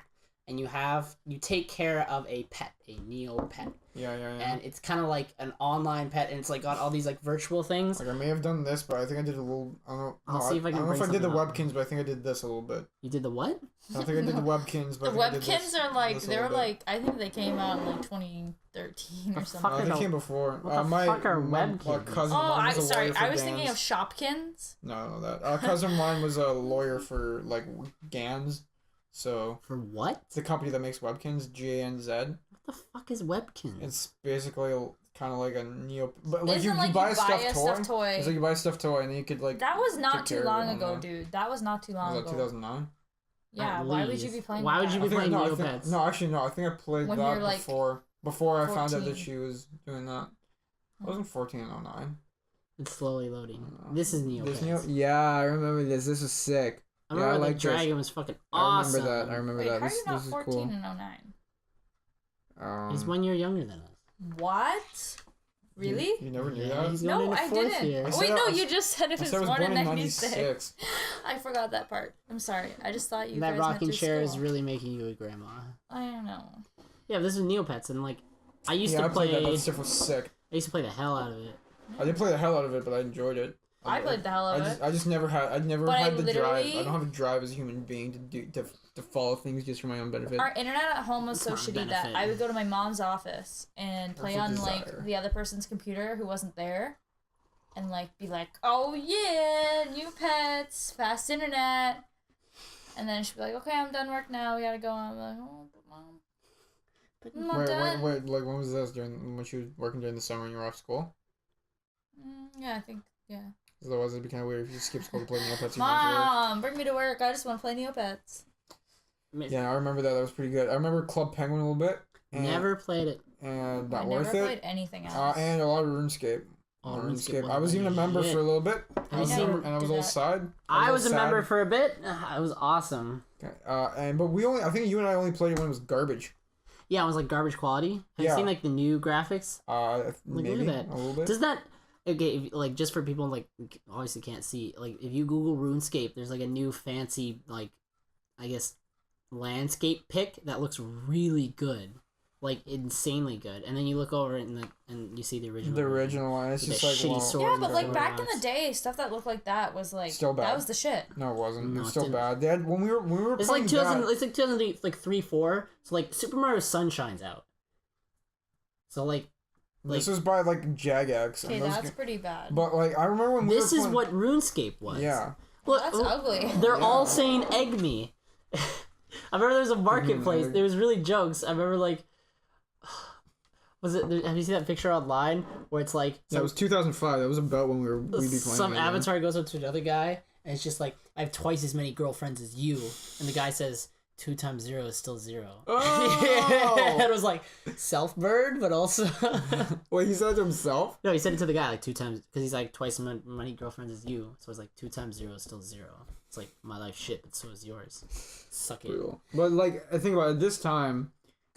and you take care of a pet, a Neo pet. Yeah. And it's kind of like an online pet, and it's like got all these like virtual things. Like I may have done this, but I think I did a little. I don't know. I'll see if I can don't know if I bring did the something up. webkins, but I think I did this a little bit. You did the what? I don't think I did the webkins, but The I think I did this, webkins are like this a they were little bit. like I think they came out in like 2013 or The something. fuck They are came before. What the my fuck are my webkins? cousin Oh, mine I'm was a sorry. lawyer for I was thinking of GANs. Shopkins. No, I don't know that. A cousin of mine was a lawyer for like GANs, so For what? it's a company that makes webkins. GANZ. What the fuck is Webkin? It's basically kind of like a neo, but like Isn't you like buy you a buy stuffed toy. It's like you buy a stuffed toy and then you could like. That was take not care too of it long on ago, that. dude. That was not too long Was that ago. 2009? Yeah, At why would you least. be playing Why with would you that? be playing no, Neopets? no, actually, no. I think I played When that you're, like, before I found out 14. that she was doing that. I wasn't 14 in 09. It's slowly loading. This is Neopets. Yeah, I remember this. This was sick. I remember I the like this. dragon was fucking awesome. I remember Wait, that. how are This, you not this is 14 cool. in 09? He's 1 year younger than us. What? Really? You never knew Yeah, that? he's going No, into I fourth didn't. year. I said Wait, I no, was- you just said it I was said I was born born in in 96. 96. I forgot that part. I'm sorry. I just thought you That guys rocking went through chair school. is really making you a grandma. I don't know. Yeah, this is Neopets, and like, I used Yeah, to I played play. that. That stuff was sick. I used to play the hell out of it. I did play the hell out of it, but I enjoyed it. I played the hell out of it. I just never had. I never But I had the drive. I literally- don't have a drive as a human being to follow things just for my own benefit. Our internet at home was so It's not a shitty that benefit. I would go to my mom's office and play a on desire. like the other person's computer who wasn't there, and like be like, "Oh yeah, new pets, fast internet," and then she'd be like, "Okay, I'm done work now. We gotta go." I'm like, "Oh, but mom, I'm not done." Wait, like when was this? When she was working during the summer and you were off school? Yeah, I think yeah. Otherwise, it'd be kind of weird if you skip school to play Neopets. Mom, bring me to work. I just want to play Neopets. Yeah, I remember that. That was pretty good. I remember Club Penguin a little bit. And, Never played it. And I not never worth played it. anything else. And a lot of RuneScape. Oh, RuneScape I was even a member shit. for a little bit. Have you seen- And I was did all that. side. I was a all member sad. for a bit. It was awesome. Okay. I think you and I only played it when it was garbage. Yeah, it was like garbage quality. Have you Yeah. seen like the new graphics? Maybe look at that. a little bit. Does that okay? If, like just for people like obviously can't see. Like if you Google RuneScape, there's like a new fancy like, I guess, landscape pic that looks really good, like insanely good. And then you look over it and you see the original. The original one. It's With just the like shitty well, sword. Yeah, Swords but and like back in knives. the day, stuff that looked like that was like Still bad. that was the shit. No, it wasn't. No, It was it still didn't. bad. They had when we were It's playing like 2000. that. It's like 2000, like 3-4. So like Super Mario Sunshine's out. So like This was by like Jagex. Okay, that's pretty bad. But like I remember when we this were is playing, what RuneScape was. Yeah. Look, That's ugly. They're all Yeah. saying egg me. I remember there was a marketplace. egg. There was really jokes. I remember like, was it? Have you seen that picture online where it's like That was 2005. That was about when we'd be playing. some that game. avatar goes up to another guy and it's just like, I have twice as many girlfriends as you, and the guy says 2 times 0 is still 0. Oh! It was like self-bird, but also Wait, he said it to himself? no, he said it to the guy like 2 times because he's like twice as many girlfriends as you, so it's like 2 times 0 is still 0. It's like my life shit, but so is yours. Suck it. Brutal. But like I think about it, this time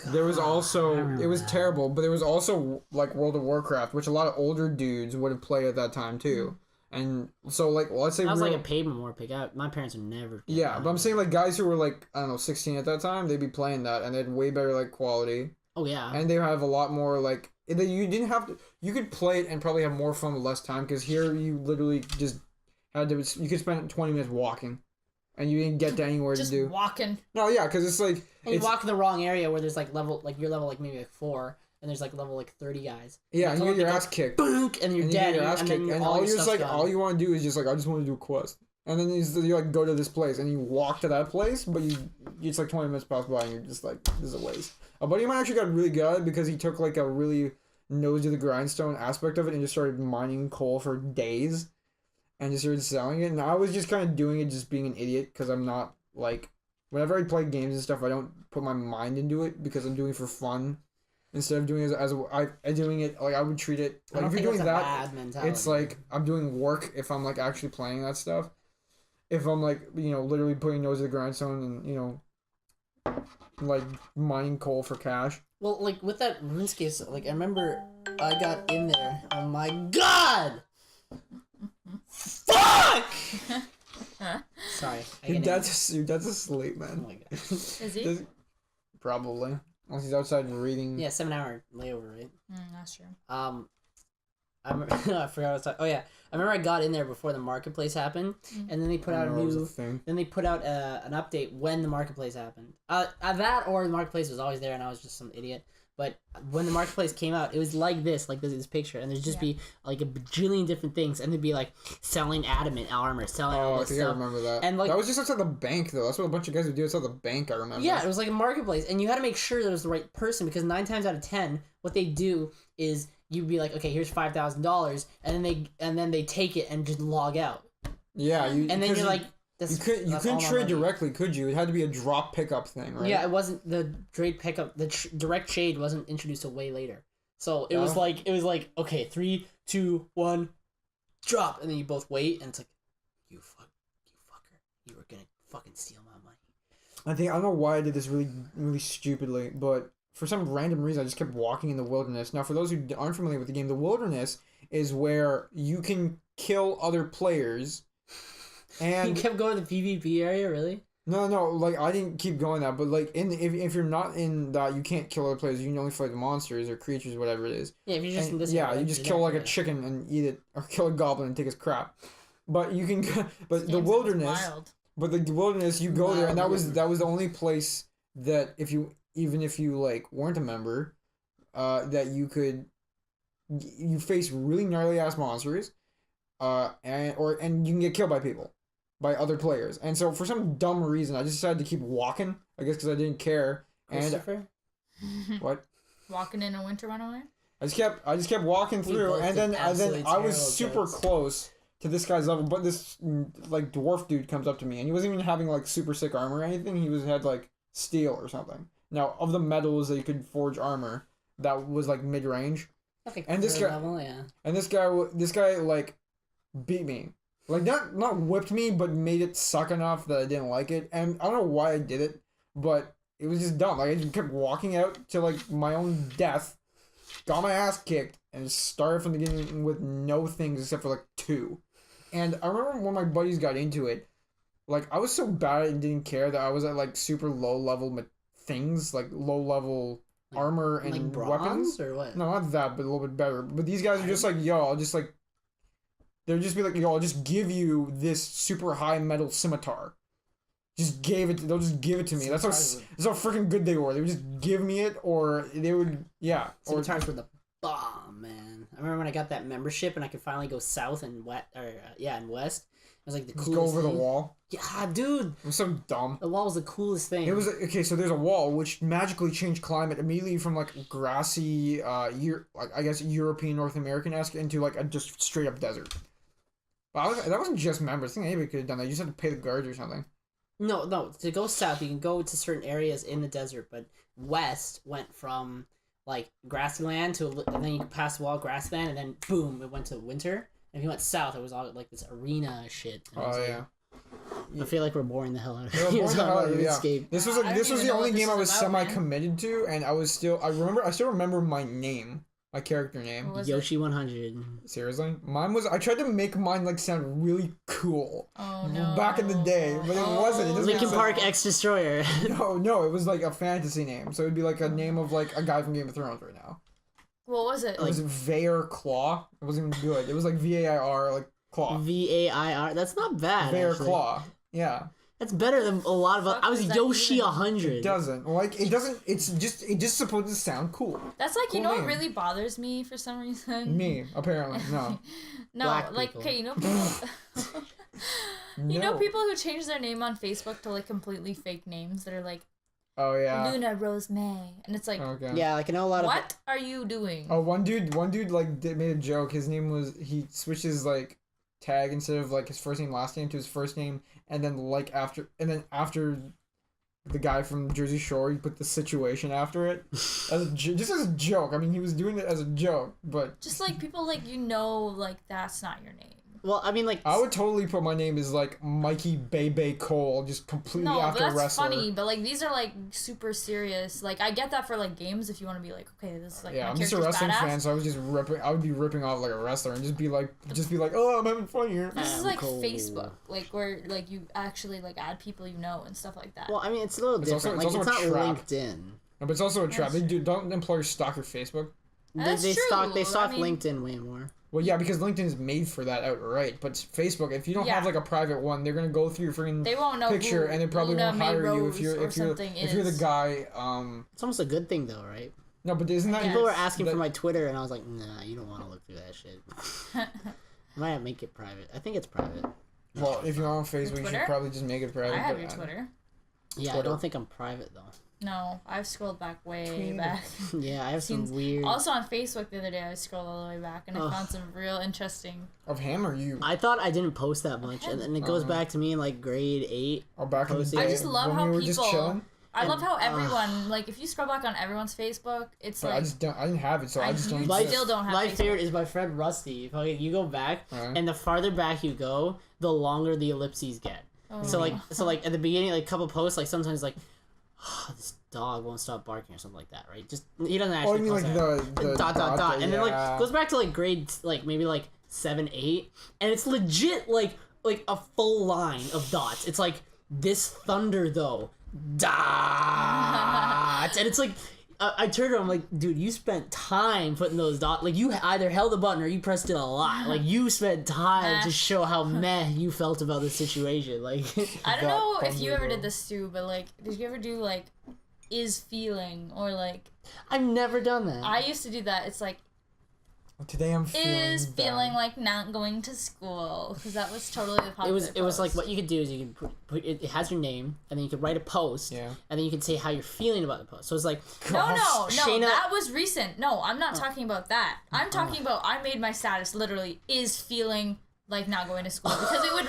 there was also it was terrible, but there was also like World of Warcraft, which a lot of older dudes would have played at that time too. And so like let's say That was we like were- a paid memorial pick. My parents would never. yeah, but I'm saying like guys who were like I don't know 16 at that time, they'd be playing that and they had way better like quality. Oh yeah. And they have a lot more like you didn't have to. You could play it and probably have more fun with less time because here you literally just had to. You could spend 20 minutes walking, and you didn't get to anywhere Just to do. walking. No, yeah, because it's like And you it's, walk in the wrong area where there's like level, like your level, like maybe like 4, and there's like level like 30 guys. yeah, and come you up get your and ass kicked, Boonk, and you're and you dead. get your ass and kicked, then and all all your you're just stuff's like gone. all you want to do is just like I just want to do a quest, and then you like go to this place and you walk to that place, but it's like 20 minutes pass by and you're just like this is a waste. A buddy of mine actually got really good because he took like a really nose to the grindstone aspect of it and just started mining coal for days and just started selling it. And I was just kind of doing it just being an idiot because I'm not like whenever I play games and stuff I don't put my mind into it because I'm doing it for fun instead of doing it I doing it like I would treat it I like don't if you're think doing that's a that bad mentality. it's like I'm doing work if I'm like actually playing that stuff. If I'm like literally putting nose to the grindstone and like mining coal for cash. Well, like with that RuneScape, like I remember I got in there. Oh my god! Fuck! Sorry. Your dad's asleep, man. Oh my god. Is he? Does- Probably. Unless he's outside reading. Yeah, 7-hour layover, right? That's true. I forgot what I was talking. Oh yeah, I remember I got in there before the marketplace happened, and then they put out a new. Then they put out an update when the marketplace happened. That or the marketplace was always there, and I was just some idiot. But when the marketplace came out, it was like this picture, and there'd just be like a bajillion different things, and they'd be like selling adamant armor, selling all this stuff. I remember that. And like that was just outside the bank, though. That's what a bunch of guys would do outside the bank. I remember. Yeah, it was like a marketplace, and you had to make sure there was the right person because 9 times out of 10, what they do is you'd be like, okay, here's $5,000, and then they take it and just log out. Yeah, and then you're like. You couldn't trade directly, could you? It had to be a drop pickup thing, right? Yeah, it wasn't the trade pickup. The direct trade wasn't introduced till way later. So it was like okay, 3, 2, 1, drop, and then you both wait, and it's like, you fucker, you were gonna fucking steal my money. I don't know why I did this really stupidly, but for some random reason I just kept walking in the wilderness. Now, for those who aren't familiar with the game, the wilderness is where you can kill other players. And you kept going to the PvP area, really? No, like, I didn't keep going that, but, like, if you're not in that, you can't kill other players, you can only fight the monsters or creatures, whatever it is. Yeah, if you're just in this area, you just kill, like, a chicken and eat it, or kill a goblin and take his crap. But you can, but the wilderness, you go there, and that was the only place that even if you, like, weren't a member, that you face really gnarly-ass monsters, and you can get killed by people. By other players. And so for some dumb reason I just decided to keep walking, I guess because I didn't care. Christopher? What? Walking in a winter wonderland? I just kept walking through, and then I was super close to this guy's level, but this like dwarf dude comes up to me, and he wasn't even having like super sick armor or anything. He had like steel or something. Now, of the metals that you could forge armor, that was like mid range. Okay, and this guy level, yeah. And this guy like beat me. Like, not whipped me, but made it suck enough that I didn't like it. And I don't know why I did it, but it was just dumb. Like, I just kept walking out to, like, my own death, got my ass kicked, and started from the beginning with no things except for, like, 2. And I remember when my buddies got into it, like, I was so bad and didn't care that I was at, like, super low-level things, like, low-level armor and like bronze, weapons. Or what? No, not that, but a little bit better. But these guys are just like, yo, I'll just, like... They would just be like, yo, I'll just give you this super high metal scimitar. They'll just give it to me. That's how freaking good they were. They would just give me it, or they would, yeah. Scimitars were the bomb, man. I remember when I got that membership and I could finally go south and west. It was like the coolest go over thing. The wall. Yeah, dude. It was so dumb. The wall was the coolest thing. It was okay. So there's a wall which magically changed climate immediately from like grassy, I guess European North American-esque into like a just straight up desert. But that wasn't just members. I think anybody could have done that. You just had to pay the guards or something. No. To go south, you can go to certain areas in the desert, but west went from like grassy land and then you could pass the wall, grassland, and then boom, it went to winter. And if you went south, it was all like this arena shit. Oh yeah. I feel like we're boring the hell out of it. Runescape. This was the only game I was semi-committed to, and I still remember my name. My character name. Yoshi 100. Seriously? I tried to make mine like sound really cool. Oh no. Back in the day, but it wasn't. Linkin Park X Destroyer. No, it was like a fantasy name. So it'd be like a name of like a guy from Game of Thrones right now. What was it? It was Vair Claw. It wasn't even good. It was like VAIR, like Claw. VAIR. That's not bad. Vair Claw. Yeah. That's better than a lot of. I was Yoshi 100. It doesn't. Like, it doesn't. It's just supposed to sound cool. That's like, cool what really bothers me for some reason? Me, apparently. No. No, Black like, people. okay, you know people who change their name on Facebook to like completely fake names that are like, oh yeah, Luna Rose May, and it's like, okay. Yeah, like I know a lot of. What are you doing? Oh, one dude like made a joke. His name was, he switched his like tag instead of like his first name last name to his first name, and then after the guy from Jersey Shore, he put the situation after it just as a joke. I mean, he was doing it as a joke, but just like people like like that's not your name. Well, I mean, like, I would totally put my name as like Mikey Bebe Cole, just completely No, but after that's wrestler. funny. But like these are like super serious. Like I get that for like games if you want to be like, okay, this is like Yeah, my I'm just a character's wrestling badass. fan, so I would be ripping off like a wrestler and just be like, oh, I'm having fun here. This is I'm like cool. Facebook, like where like you actually like add people you know and stuff like that. well, I mean, it's a little It's also- different. it's Like, also it's a not trap. LinkedIn. No, but it's also a trap. Don't employers stalk your Facebook? That's they true. stalk I mean- LinkedIn way more. Well, yeah, because LinkedIn is made for that outright. But Facebook, if you don't have Yeah. like a private one, they're gonna go through your freaking They won't know picture, who and they probably Luna won't May hire you Rose if you're or something the is. guy. It's almost a good thing, though, right? No, but isn't that People were Yes. asking that- for my Twitter, and I was like, nah, you don't want to look through that shit. I might make it private. I think it's private. Well, if you're on Facebook, you Twitter? should probably just make it private. I have but your Twitter. Yeah, I Twitter. don't think I'm private, though. No, I've scrolled back way Twitter. back. Yeah, I have some Scenes- weird... Also on Facebook the other day, I scrolled all the way back and I Ugh. found some real interesting. Of him or you? I thought I didn't post that much, and then it goes back to me in, like, grade 8. Or back in the Posting. day I just love when how we were people. just chilling. I love how And, everyone like if you scroll back on everyone's Facebook, it's But like I didn't have it, so I just don't. You My, still don't have my Facebook. favorite is my friend Rusty. If you go back, Alright. and the farther back you go, the longer the ellipses get. Oh. So like at the beginning, like couple posts, like sometimes like, oh, this dog won't stop barking or something like that, right? Just he doesn't actually. Oh, you mean post like that. the dot, and then like yeah. goes back to like grade like maybe like 7, 8, and it's legit like a full line of dots. It's like this thunder though dots, and it's like. I turned around, I'm like, dude, you spent time putting those dots. Like, you either held the button or you pressed it a lot. Like, you spent time to show how meh you felt about the situation. Like, I don't know That if you thunder ever though. did this too, but like, did you ever do like, is feeling or like? I've never done that. I used to do that. It's like Today I'm feeling is bad. feeling like not going to school because that was totally the popular. it was like post. what you could do is you could put it has your name, and then you could write a post, Yeah. and then you could say how you're feeling about the post. So it's like, No, Shayna- that was recent. No, I'm not talking about that. I'm talking about I made my status literally is feeling like not going to school because it would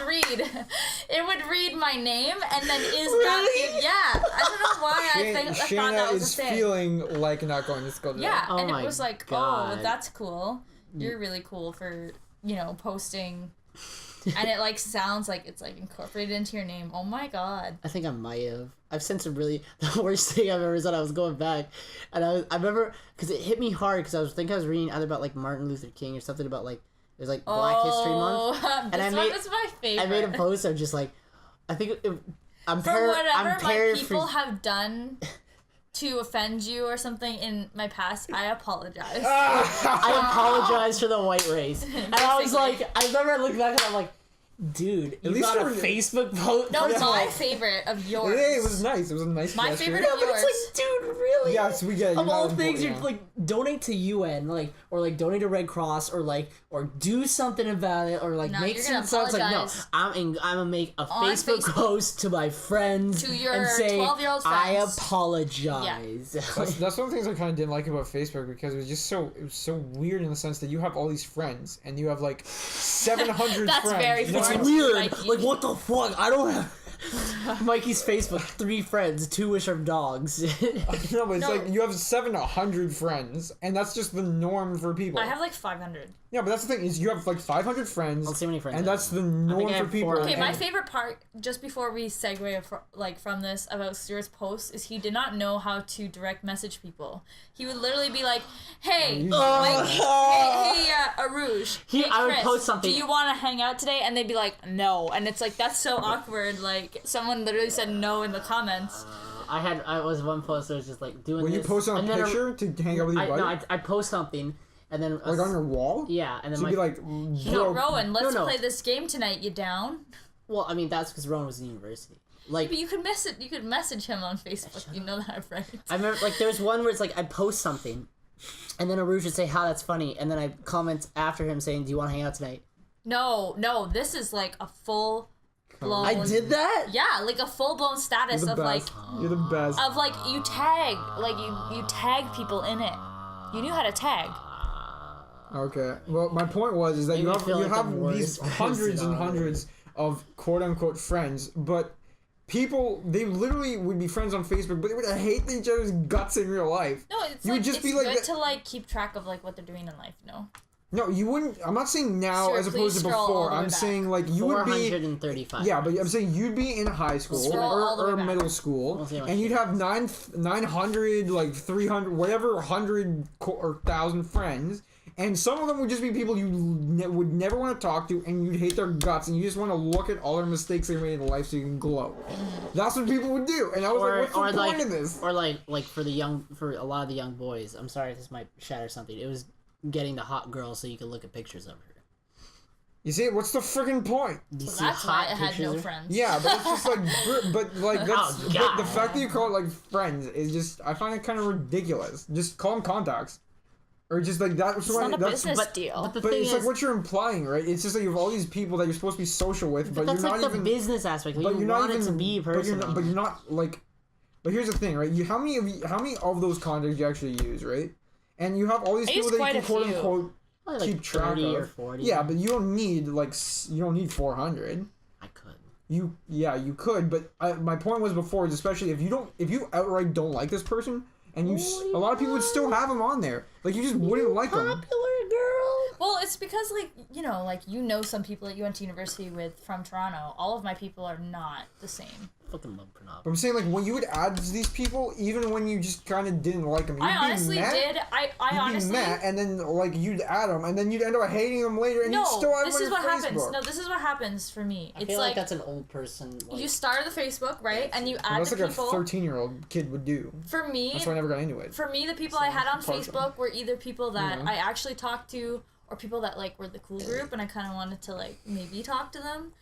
read my name and then is Really? yeah. I don't know why I thought Shayna that was is a thing. feeling like not going to school today. Yeah, Oh and my it was like, God. oh, that's cool. You're really cool for posting, and it like sounds like it's like incorporated into your name. Oh my god. I think I might have. I've sent some really the worst thing I've ever said. I was going back, and I remember because it hit me hard because I was reading either about like Martin Luther King or something about like it was like Black History Month. This And I one made- was my favorite. I made a post of just like, I think I'm For whatever I'm my people have done to offend you or something in my past, I apologize. I apologize for the white race. And I was Basically. like, I remember I looked back and I'm like, dude, you least got a you're- Facebook post? No, First of my all- favorite of yours. Yeah, it was nice. It was a nice My gesture. favorite Yeah, of but it's yours. like, dude, really? Yes, we get it. Of You're all not things, important, you're yeah. like donate to UN, like or like donate to Red Cross, or do something about it, or like No, make you're some gonna sounds like no. apologize. I'm gonna make a On Facebook Facebook. post to my friends To your and say 12-year-old I friends. apologize. That's one of the things I kind of didn't like about Facebook because it was so weird in the sense that you have all these friends and you have like 700 That's friends. very You know? It's foreign. weird. Mikey. Like, what the fuck? I don't have Mikey's Facebook. 3 friends, 2 which are dogs. No, but it's No. like you have 700 friends, and that's just the norm for people. I have like 500. Yeah, but that's the thing is you have like 500 friends. I'll see how many friends and I that's have. the I norm think I for have people. 4. Okay, my And- favorite part, just before we segue from this about Stuart's post, is he did not know how to direct message people. He would literally be like, "Hey, Arouge, hey, I would Chris, post something- do you want to hang out today?" And they'd be like, "No," and it's like that's so awkward. Like someone literally said no in the comments. I was one post that was just like doing When this. you post on and a then picture to hang out with your buddy, I post something, and then like on your wall, yeah, and then so my you'd be like, No, bro, Rowan, let's no. play this game tonight. You down? well, I mean that's because Rowan was in university. Like But you could message him on Facebook. You know that, right? I remember, like there was one where it's like I post something, and then Arouge would say, "How that's funny," and then I comment after him saying, "Do you want to hang out tonight?" No, this is like a full blown. I did that. Yeah, like a full blown status you're of the like best. You're the best. you tag you tag people in it. You knew how to tag. Okay. Well, my point was is that Made you me have feel like have the worst these person hundreds and on earth. hundreds of quote unquote friends, but people they literally would be friends on Facebook, but they would hate each other's guts in real life. No, it's You would like just it's be like good that- to like keep track of like what they're doing in life. No. No, you wouldn't. I'm not saying now Stuart, as opposed to please scroll all before. the way I'm back. saying like you would be. 435. Yeah, but I'm saying you'd be in high school Scroll all the way or back. middle school, We'll see how much and you'd it have 900, like 300, whatever, 100 or 1,000 friends, and some of them would just be people you would never want to talk to, and you'd hate their guts, and you just want to look at all their mistakes they made in life so you can glow. That's what people would do, and I was like, what's the point of this? Or like for a lot of the young boys. I'm sorry if this might shatter something. It was getting the hot girl so you could look at pictures of her. You see, what's the freaking point? You So see that's why I hot had pictures no of her? friends. Yeah, but it's just like, but like that's, Oh, but God. the fact that you call it like friends is just, I find it kind of ridiculous. Just call them contacts, or just like that. It's not a business deal. But the But thing it's is, like what you're implying, right? It's just like you have all these people that you're supposed to be social with, but that's you're like not the even. business aspect. But You you're not want even. it to be personal. But you're not like. But here's the thing, right? How many of those contacts you actually use, right? And you have all these I people use that you quite can a quote few. unquote Probably like keep track 30 of. or 40. Yeah, but you don't need 400. I could. You could, but my point was before is especially if you outright don't like this person, and a lot of people would still have them on there, like you just wouldn't like them. Popular girl. Well, it's because you know some people that you went to university with from Toronto. All of my people are not the same. Fucking love Pranav. But I'm saying like when you would add these people, even when you just kind of didn't like them, I honestly did. I honestly. and then like you'd add them, and then you'd end up hating them later, and you'd still add them this on is your what Facebook. happens. No, this is what happens for me. I It's feel like that's an old person. Like, you start the Facebook, right, and you add That's the like people. a 13-year-old kid would do. For me, That's why I never got into it. for me, the people I had on partial. Facebook were either people that Yeah. I actually talked to, or people that like were the cool group, and I kind of wanted to like maybe talk to them.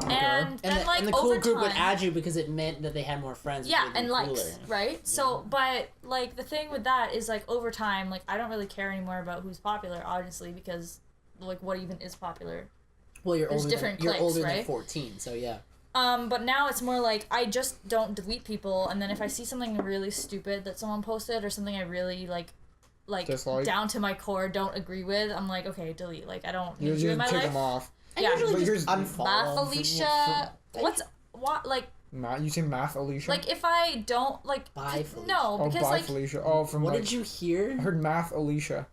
And then like and the over cool group time, would add you because it meant that they had more friends. yeah, which made and them likes, cooler. right? So, but like the thing with that is like over time, like I don't really care anymore about who's popular, obviously, because like what even is popular. Well, you're There's older. different You're cliques, older than right? 14, so yeah. But now it's more like I just don't delete people, and then if I see something really stupid that someone posted or something I really like Dislike? down to my core don't agree with, I'm like, okay, delete. Like I don't You need you in just my take life. them off. I Yeah. usually But just here's- unfollow. Math them Alicia, what like You say Math Alicia? like if I don't like Bye, Felicia. no Oh, because bye, like Felicia. Oh, from What like. Mm. did you hear? I heard Math Alicia.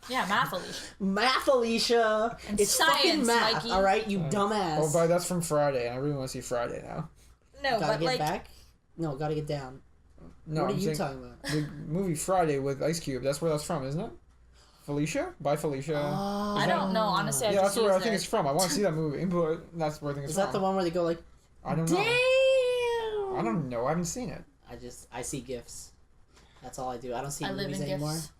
yeah, Math Alicia. Math, Alicia. And It's fucking science, math, Mikey. all right, you dumbass. Oh, but that's from Friday, and I really want to see Friday now. No, Gotta but get like back. No, gotta get down. No, what are I'm you saying talking about? the movie Friday with Ice Cube. That's where that's from, isn't it? Felicia? Bye, Felicia. I don't know, honestly. yeah, that's where I think it. it's from. I want to see that movie, but that's where I think it's Is from. that the one where they go like, I don't know. damn? I don't know. I haven't seen it. I see GIFs. That's all I do. I don't see I live movies in anymore. gifs.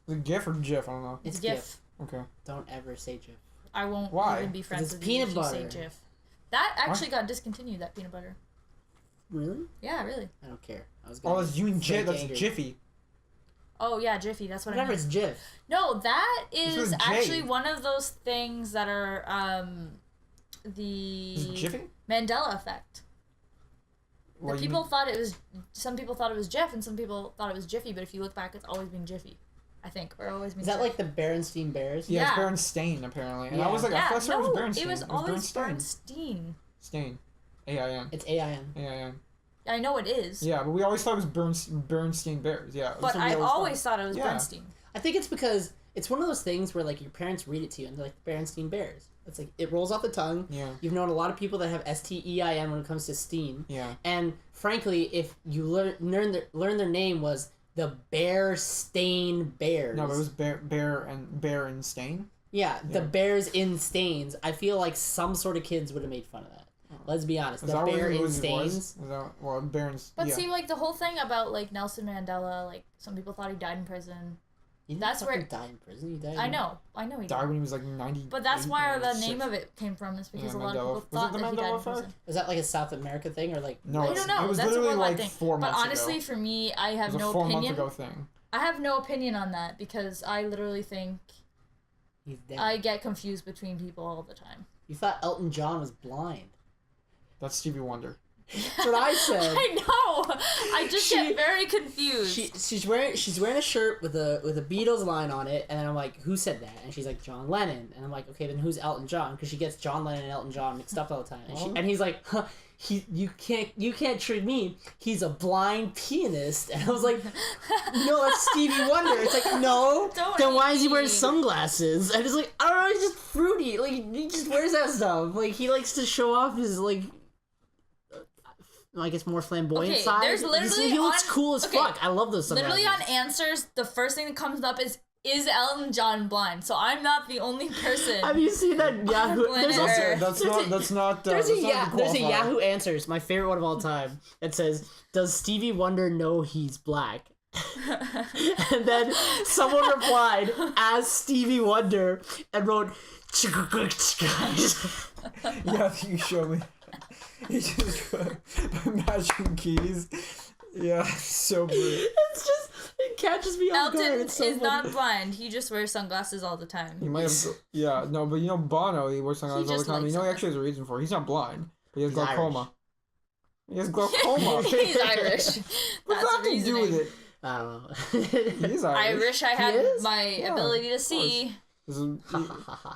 Is it GIF or GIF? I don't know. It's GIF. GIF. Okay. Don't ever say GIF. I won't Why? even be friends it's with peanut you if you say butter. Jif. That actually got discontinued, that peanut butter. Really? Yeah, really. I don't care. I was Oh, that's you and fake Jif. That's angry. Jiffy. Oh yeah, Jiffy, that's what Whatever, I meant. it's GIF. No, that This is was J. actually one of those things that are the Is it Jiffy? Mandela effect. Well, you People thought it was some people thought it was Jif and some people thought it was Jiffy, but if you look back it's always been Jiffy. I think. Or always been Is that Jif. like the Berenstein Bears? Yeah, it's Yeah. Berenstain apparently, and Yeah. I was like, I yeah, thought it was no, Berenstain. it was always Bernstein. Stain. A-I-N. It's AIN. A-I-N. I know it is. Yeah, but we always thought it was Bernstein Bears. Yeah. But that's what we I always always thought it was Yeah. Bernstein. I think it's because it's one of those things where like your parents read it to you and they're like Berenstein Bears. It's like it rolls off the tongue. Yeah. You've known a lot of people that have STEIN when it comes to Steen. Yeah. And frankly, if you learn their name was the Bear-Stain Bears. No, but it was Bear and Stain. Yeah, the Yeah. Bears in Stains. I feel like some sort of kids would have made fun of that. Let's be honest. Is The that what Bear the in movie Stains. was? Is that, well, Baron's. But yeah. see, like the whole thing about like Nelson Mandela, like some people thought he died in prison. He didn't That's fucking where- die in prison. He died. I know he died did. when he was like 90. But that's where the name of it came from, is because Yeah, a lot Mandela. of people Was it thought the that he died Mandela in prison. effect? Is that like a South America thing or like? No, I it's- don't know. It was That's a literally worldwide like thing. 4 But months honestly, ago. for me, I It have was no a 4 opinion. month ago thing. I have no opinion on that because I literally think He's dead. I get confused between people all the time. You thought Elton John was blind. That's Stevie Wonder. That's what I said. I know. I just get very confused. She's wearing a shirt with a Beatles line on it, and then I'm like, who said that? And she's like, John Lennon. And I'm like, okay, then who's Elton John? Because she gets John Lennon and Elton John mixed up all the time. And he's like, huh, you can't trick me. He's a blind pianist. And I was like, no, that's Stevie Wonder. It's like, no. Then why is he wearing sunglasses? And it's like, I don't know. He's just fruity. Like he just wears that stuff. Like he likes to show off his like. I guess more flamboyant side. There's literally he looks cool as fuck. I love those sunglasses. Literally on answers, the first thing that comes up is Elton John blind? So I'm not the only person. Have you seen that Yahoo? There's a Yahoo Answers, my favorite one of all time. It says, "Does Stevie Wonder know he's black?" And then someone replied as Stevie Wonder and wrote, Yeah, you show me. He just matching keys. Yeah, so weird. It's just, it catches me off guard. Elton It's so is funny. not blind. He just wears sunglasses all the time. He might have. Yeah, no, but you know Bono, he wears sunglasses all the time. You know he actually has a reason for it. He's not blind, but he has glaucoma. He has glaucoma. He's Irish. What's that to do with it? I don't know. He's I Irish. wish I had my Yeah, ability to see.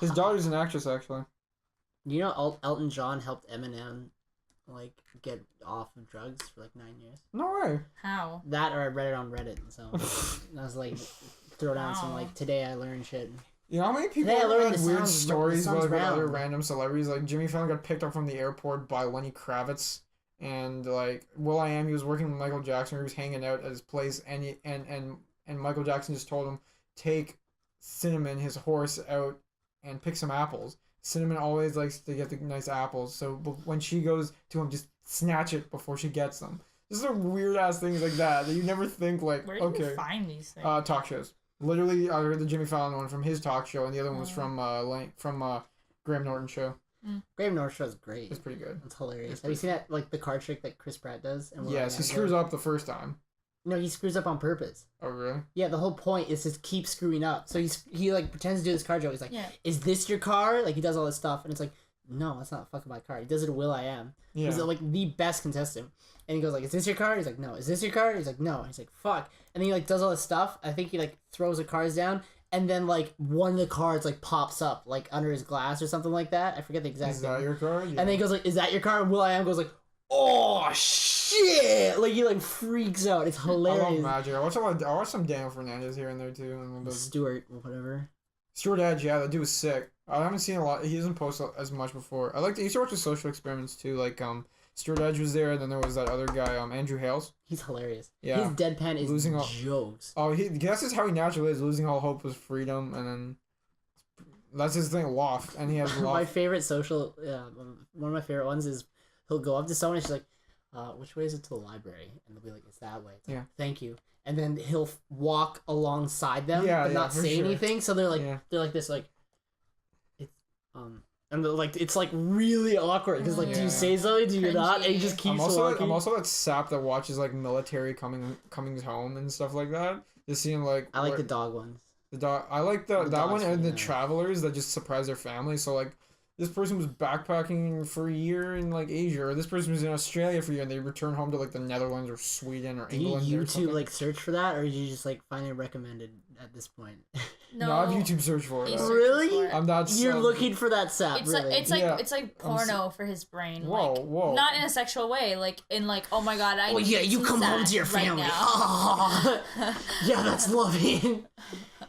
His daughter's an actress, actually. You know, Elton John helped Eminem like get off of drugs for like 9 years. No way. How? That, or I read it on Reddit, so I was like, throw down some like today I learned shit. You know how many people Today I learned had the weird sounds- stories the about sounds other round. random celebrities? Like Jimmy Fallon got picked up from the airport by Lenny Kravitz, and like will.i.am, he was working with Michael Jackson. He was hanging out at his place, and Michael Jackson just told him, take Cinnamon, his horse, out and pick some apples. Cinnamon always likes to get the nice apples, so when she goes to him, just snatch it before she gets them. Just some weird ass things like that you never think like. Where do okay, you find these things? talk shows. Literally, I heard the Jimmy Fallon one from his talk show, and the other one was from Graham Norton show. Graham Norton show's great. It's pretty good. It's hilarious. Have you seen that, like the card trick that Chris Pratt does? And Yes, he screws up the first time. No, he screws up on purpose. Oh really? Yeah, the whole point is to keep screwing up. So he like pretends to do this card joke. He's like, Yeah. "Is this your car?" Like he does all this stuff, and it's like, "No, that's not fucking my car." He does it to will.i.am. Yeah. He's like the best contestant, and he goes like, "Is this your card?" He's like, "No." "Is this your card?" He's like, "No." And he's like, "Fuck!" And then he like does all this stuff. I think he like throws the cards down, and then like one of the cards like pops up like under his glass or something like that. I forget the exact. Is that your card? Yeah. And then he goes like, "Is that your card?" And will.i.am goes like, "Oh shit!" Like he like freaks out. It's I hilarious. love magic. I watch some Daniel Fernandez here and there too. And Stewart or whatever. Stuart Edge, yeah, that dude was sick. I haven't seen a lot. He doesn't post as much before. I used to watch the social experiments too. Like Stuart Edge was there, and then there was that other guy, Andrew Hales. He's hilarious. Yeah. His deadpan is Losing all- jokes. Oh, that's just how he naturally is. Losing all hope was freedom, and then that's his thing, loft, and he has My loft. favorite social, one of my favorite ones is he'll go up to someone and she's like, which way is it to the library? And they'll be like, it's that way. It's like, Yeah. Thank you. And then he'll walk alongside them, Yeah, but yeah, not for say sure. anything. So they're like, Yeah. they're like this, like, it's, and they're like, it's like really awkward because like, do Yeah. you say something? Do you not? And he Cringy. just keeps I'm walking. also that sap that watches like military coming home and stuff like that. Just seeing like I like where- the dog ones. The dog. I like that dogs one and for the you. travelers that just surprise their family. So like, this person was backpacking for a year in like Asia, or this person was in Australia for a year, and they return home to like the Netherlands or Sweden or Do you England. or YouTube something. like search for that, or did you just like find it recommended at this point? No, No, I've YouTube search for it. He's though. searching Really? for it. I'm not. You're looking for that sap, It's really? like it's like Yeah. it's like I'm porno for his brain. Whoa, like, whoa. Not in a sexual way, like in like, oh my god, I. Oh need yeah, you some come home Zach to your right family. now. Oh, yeah, that's loving.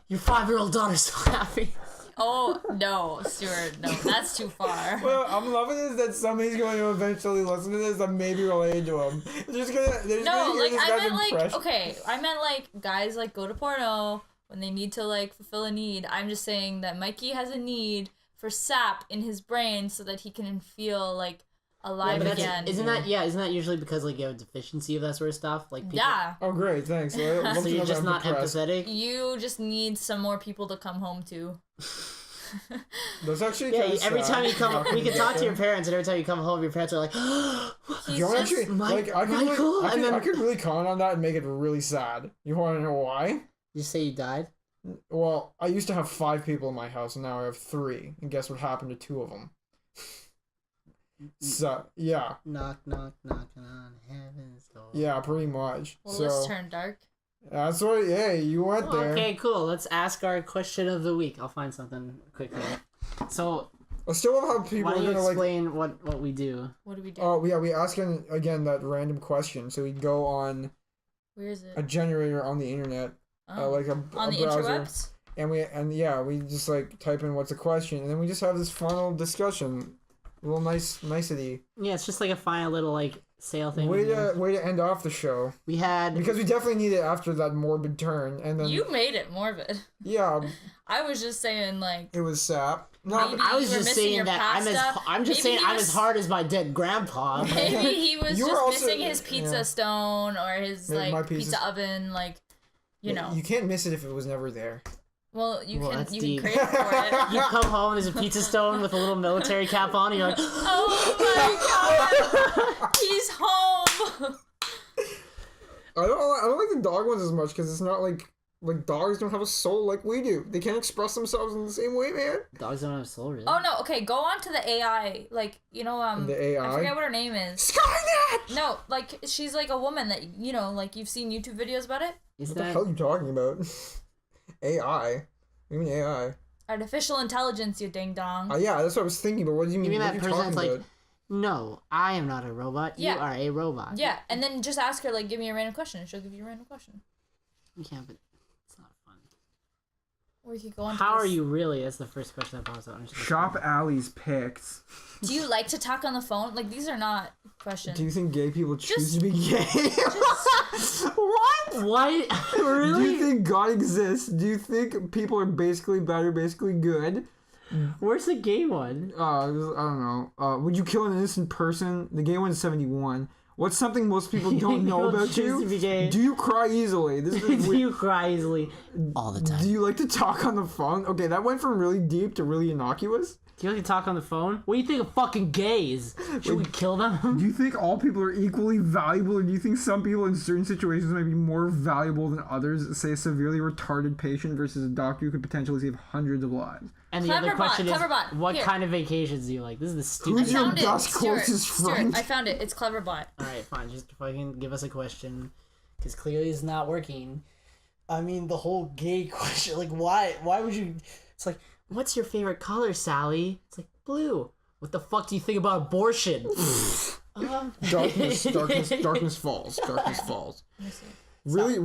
Your 5-year-old daughter's so happy. Oh no, Stuart, no, that's too far. Well, I'm loving is that somebody's going to eventually listen to this and maybe relate to him. They're just gonna hear No, like this I guy's meant like impression. okay, I meant like guys like go to porno when they need to like fulfill a need. I'm just saying that Mikey has a need for sap in his brain so that he can feel like alive but again. isn't that usually because like you have a deficiency of that sort of stuff? Like people, Yeah. Oh great, thanks. Well, I'd love So to you're know just that I'm not depressed. empathetic. You just need some more people to come home to. That's actually Yeah, kinda every sad. time you come, Not we gonna can get talk to there. your parents, and every time you come home, your parents are like, He's You know, just actually, like, I could Michael? really, And then- I could really comment on that and make it really sad. You want to know why? you say you died? Well, I used to have 5 people in my house, and now I have 3. And guess what happened to 2 of them? So yeah, Knock, knock, knocking on heaven's door. yeah, pretty much. Will So this turn dark? that's what. Hey, you went there. Okay, cool. Let's ask our question of the week. I'll find something quickly. So, I still love how people why are don't you gonna like. explain what we do? What do we do? Oh yeah, we ask again that random question. So we go on Where is it? a generator on the internet, Oh. like a On the browser. interwebs? And we just like type in what's the question, and then we just have this final discussion, a little nicety. Yeah, it's just like a final little like sale thing. Way to end off the show, We had because we definitely need it after that morbid turn, and then You made it morbid. yeah, I was just saying, like, it was sap. No, Maybe I was you were just missing saying your that pasta. I'm just Maybe saying he I'm was- as hard as my dead grandpa. maybe he was You were just also- missing his pizza yeah. stone or his, My like, pizza- pizza oven, like, you know. you can't miss it if it was never there. Well, you Well, can that's you deep. can crave for it. You come home, there's a pizza stone with a little military cap on, and you're like, Oh my god! He's home! I don't like the dog ones as much because it's not like dogs don't have a soul like we do. They can't express themselves in the same way, man. dogs don't have a soul, really. Oh no, okay, go on to the AI. Like, you know, The AI? I forget what her name is. Skynet! No, like, she's like a woman that, you know, like, you've seen YouTube videos about it. Is What the that hell are you talking about? AI? What do you mean AI? Artificial intelligence, you ding dong. Yeah, that's what I was thinking, but what do you mean? mean what that are you talking person's like, about? no, I am not a robot. Yeah. You are a robot. Yeah, and then just ask her, like, give me a random question, and she'll give you a random question. Yeah, but it's not fun. Or you could go on. How are you really? That's the first question that pops up. I'm just like, Shop Alley's picks. Do you like to talk on the phone? Like, these are not questions. Do you think gay people choose Just- to be gay? What? What? Do Really? you think God exists? Do you think people are basically bad or basically good? Where's the gay one? I don't know. Would you kill an innocent person? The gay one's 71. What's something most people don't know People about choose you? to be gay. Do you cry easily? This is Do weird. you cry easily? All the time. Do you like to talk on the phone? Okay, that went from really deep to really innocuous. Do you like to talk on the phone? What do you think of fucking gays? Should we kill them? Do you think all people are equally valuable, or do you think some people in certain situations might be more valuable than others? Say a severely retarded patient versus a doctor who could potentially save hundreds of lives. And the other Cleverbot, question is, Cleverbot, what here. kind of vacations do you like? This is the Who's stupid. your Found it, best Stuart, closest friend? Stuart, I found it. It's Cleverbot. All right, fine. Just fucking give us a question, because clearly it's not working. I mean, the whole gay question. Like, why? Why would you? It's like, what's your favorite color, Sally? It's like blue. What the fuck do you think about abortion? Darkness falls. Darkness falls. Really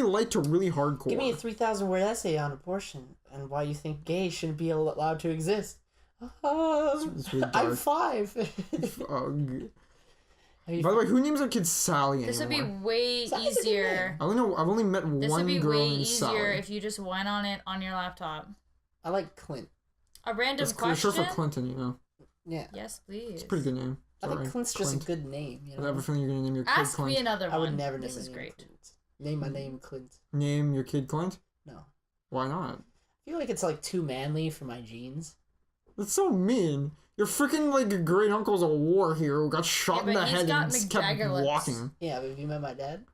light to really hardcore. Give me a 3,000 word essay on abortion and why you think gays shouldn't be allowed to exist. It's really I'm dark. 5. By the way, who names their kid Sally This would anymore? be way Sally's a good easier. I've only met This would one be girl way named easier Sally. if you just went on it on your laptop. I like Clint. A random That's question. sure for Clinton, you know. Yeah. Yes, please. It's a pretty good name. I Sorry. think Clint's just a good name. You I have a know? feeling you're gonna name your kid Ask Clint. me another one. I would never name This my is name great. Clint. Name my name Clint. Name your kid Clint? No. Why not? I feel like it's like too manly for my genes. That's so mean. Your freaking like great uncle's a war hero who got shot Yeah, in the but he's head got and Mick kept Jagger lips. walking. Yeah, but have you met my dad?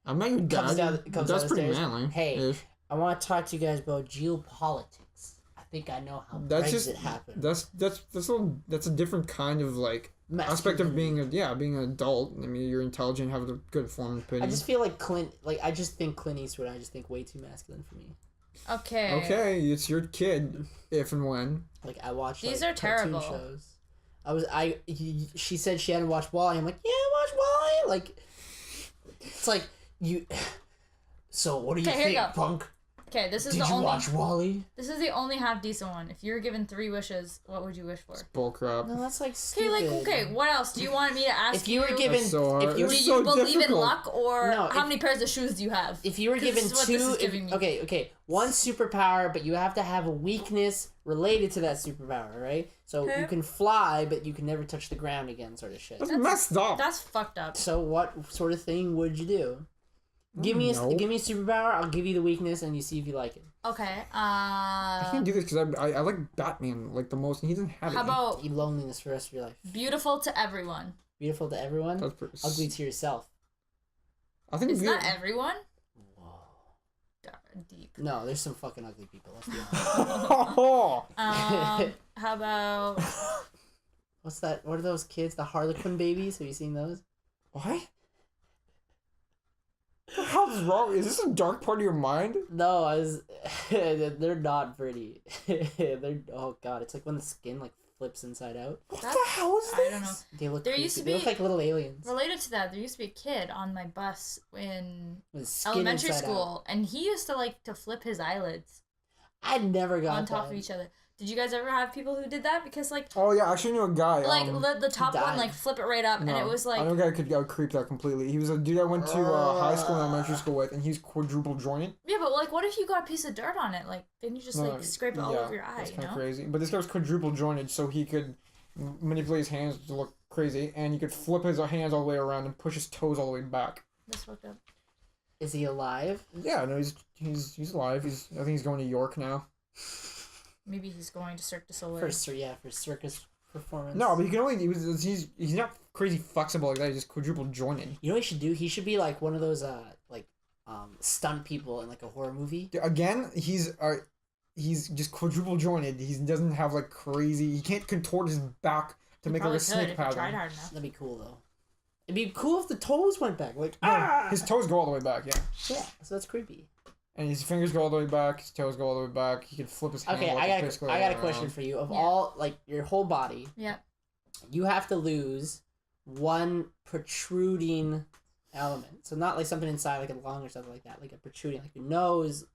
I'm not your dad. comes That's down the pretty stairs. manly. Hey. Ish. I want to talk to you guys about geopolitics. I think I know how That's Brexit just happened. that's a different kind of like aspect of being being an adult. I mean, you're intelligent, have a good form of I opinion. just feel like I just think Clint Eastwood. I just think way too masculine for me. Okay. Okay, it's your kid, if and when. Like I watched. These like, are terrible. cartoon shows. She said she hadn't watched Wally. I'm like, yeah, watch Wally. Like, it's like you. So what do you Okay, here you think, go. punk? Okay, this is Did the you only. watch Wally? This is the only half decent one. If you were given 3 wishes, what would you wish for? Bullcrap. No, that's like Okay, stupid. like okay, what else do you want me to ask If you were given, That's so hard. if you were, Do That's you so believe in difficult. luck, or No, how if- many pairs of shoes do you have? if you were 'Cause given this is what this is two, giving me. okay, one superpower, but you have to have a weakness related to that superpower, right? So Okay. you can fly, but you can never touch the ground again, sort of shit. That's messed up. That's fucked up. So what sort of thing would you do? Give me a superpower. I'll give you the weakness, and you see if you like it. Okay. I can't do this because I like Batman like the most, and he doesn't have it. How about Eat loneliness for the rest of your life. beautiful to everyone? Beautiful to everyone. That's pretty... Ugly to yourself. I think Is that everyone? Whoa. Deep. No, there's some fucking ugly people. Let's be honest. Oh, How about What's that? What are those kids? The Harlequin babies? Have you seen those? What? What the hell is wrong? Is this a dark part of your mind? No, they're not pretty. Oh god, it's like when the skin like flips inside out. What the hell is this? I don't know. They look There creepy. used to They look be- like little aliens. Related to that, there used to be a kid on my bus in With skin elementary inside school, out. and he used to like to flip his eyelids I never got on top that. of each other. Did you guys ever have people who did that? Because like Oh yeah, I actually knew a guy. the top one died. like flip it right up, and it was like I know a guy could get creeped out completely. He was a dude I went to high school and elementary school with, and he's quadruple jointed. yeah, but like what if you got a piece of dirt on it? Like then you just No, like scrape it all yeah, over your eye, That's you kind know? of crazy. But this guy was quadruple jointed, so he could manipulate his hands to look crazy, and he could flip his hands all the way around and push his toes all the way back. That's fucked up. Is he alive? Yeah, no, he's alive. I think he's going to York now. Maybe he's going to Cirque du Soleil. For circus performance. No, but he can only. He's not crazy flexible like that. He's just quadruple jointed. You know what he should do? He should be like one of those stunt people in like a horror movie. Again, he's just quadruple jointed. He doesn't have like crazy. He can't contort his back to make like Probably a snake if he tried pattern. hard enough. That'd be cool though. It'd be cool if the toes went back. Like No, his toes go all the way back. Yeah. yeah, so that's creepy. And his fingers go all the way back, his toes go all the way back. He can flip his hand. Okay, like I basically got a around. question for you. Of Yeah. all like your whole body, Yeah. you have to lose one protruding element. So not like something inside like a lung or something like that. Like a protruding, like your nose,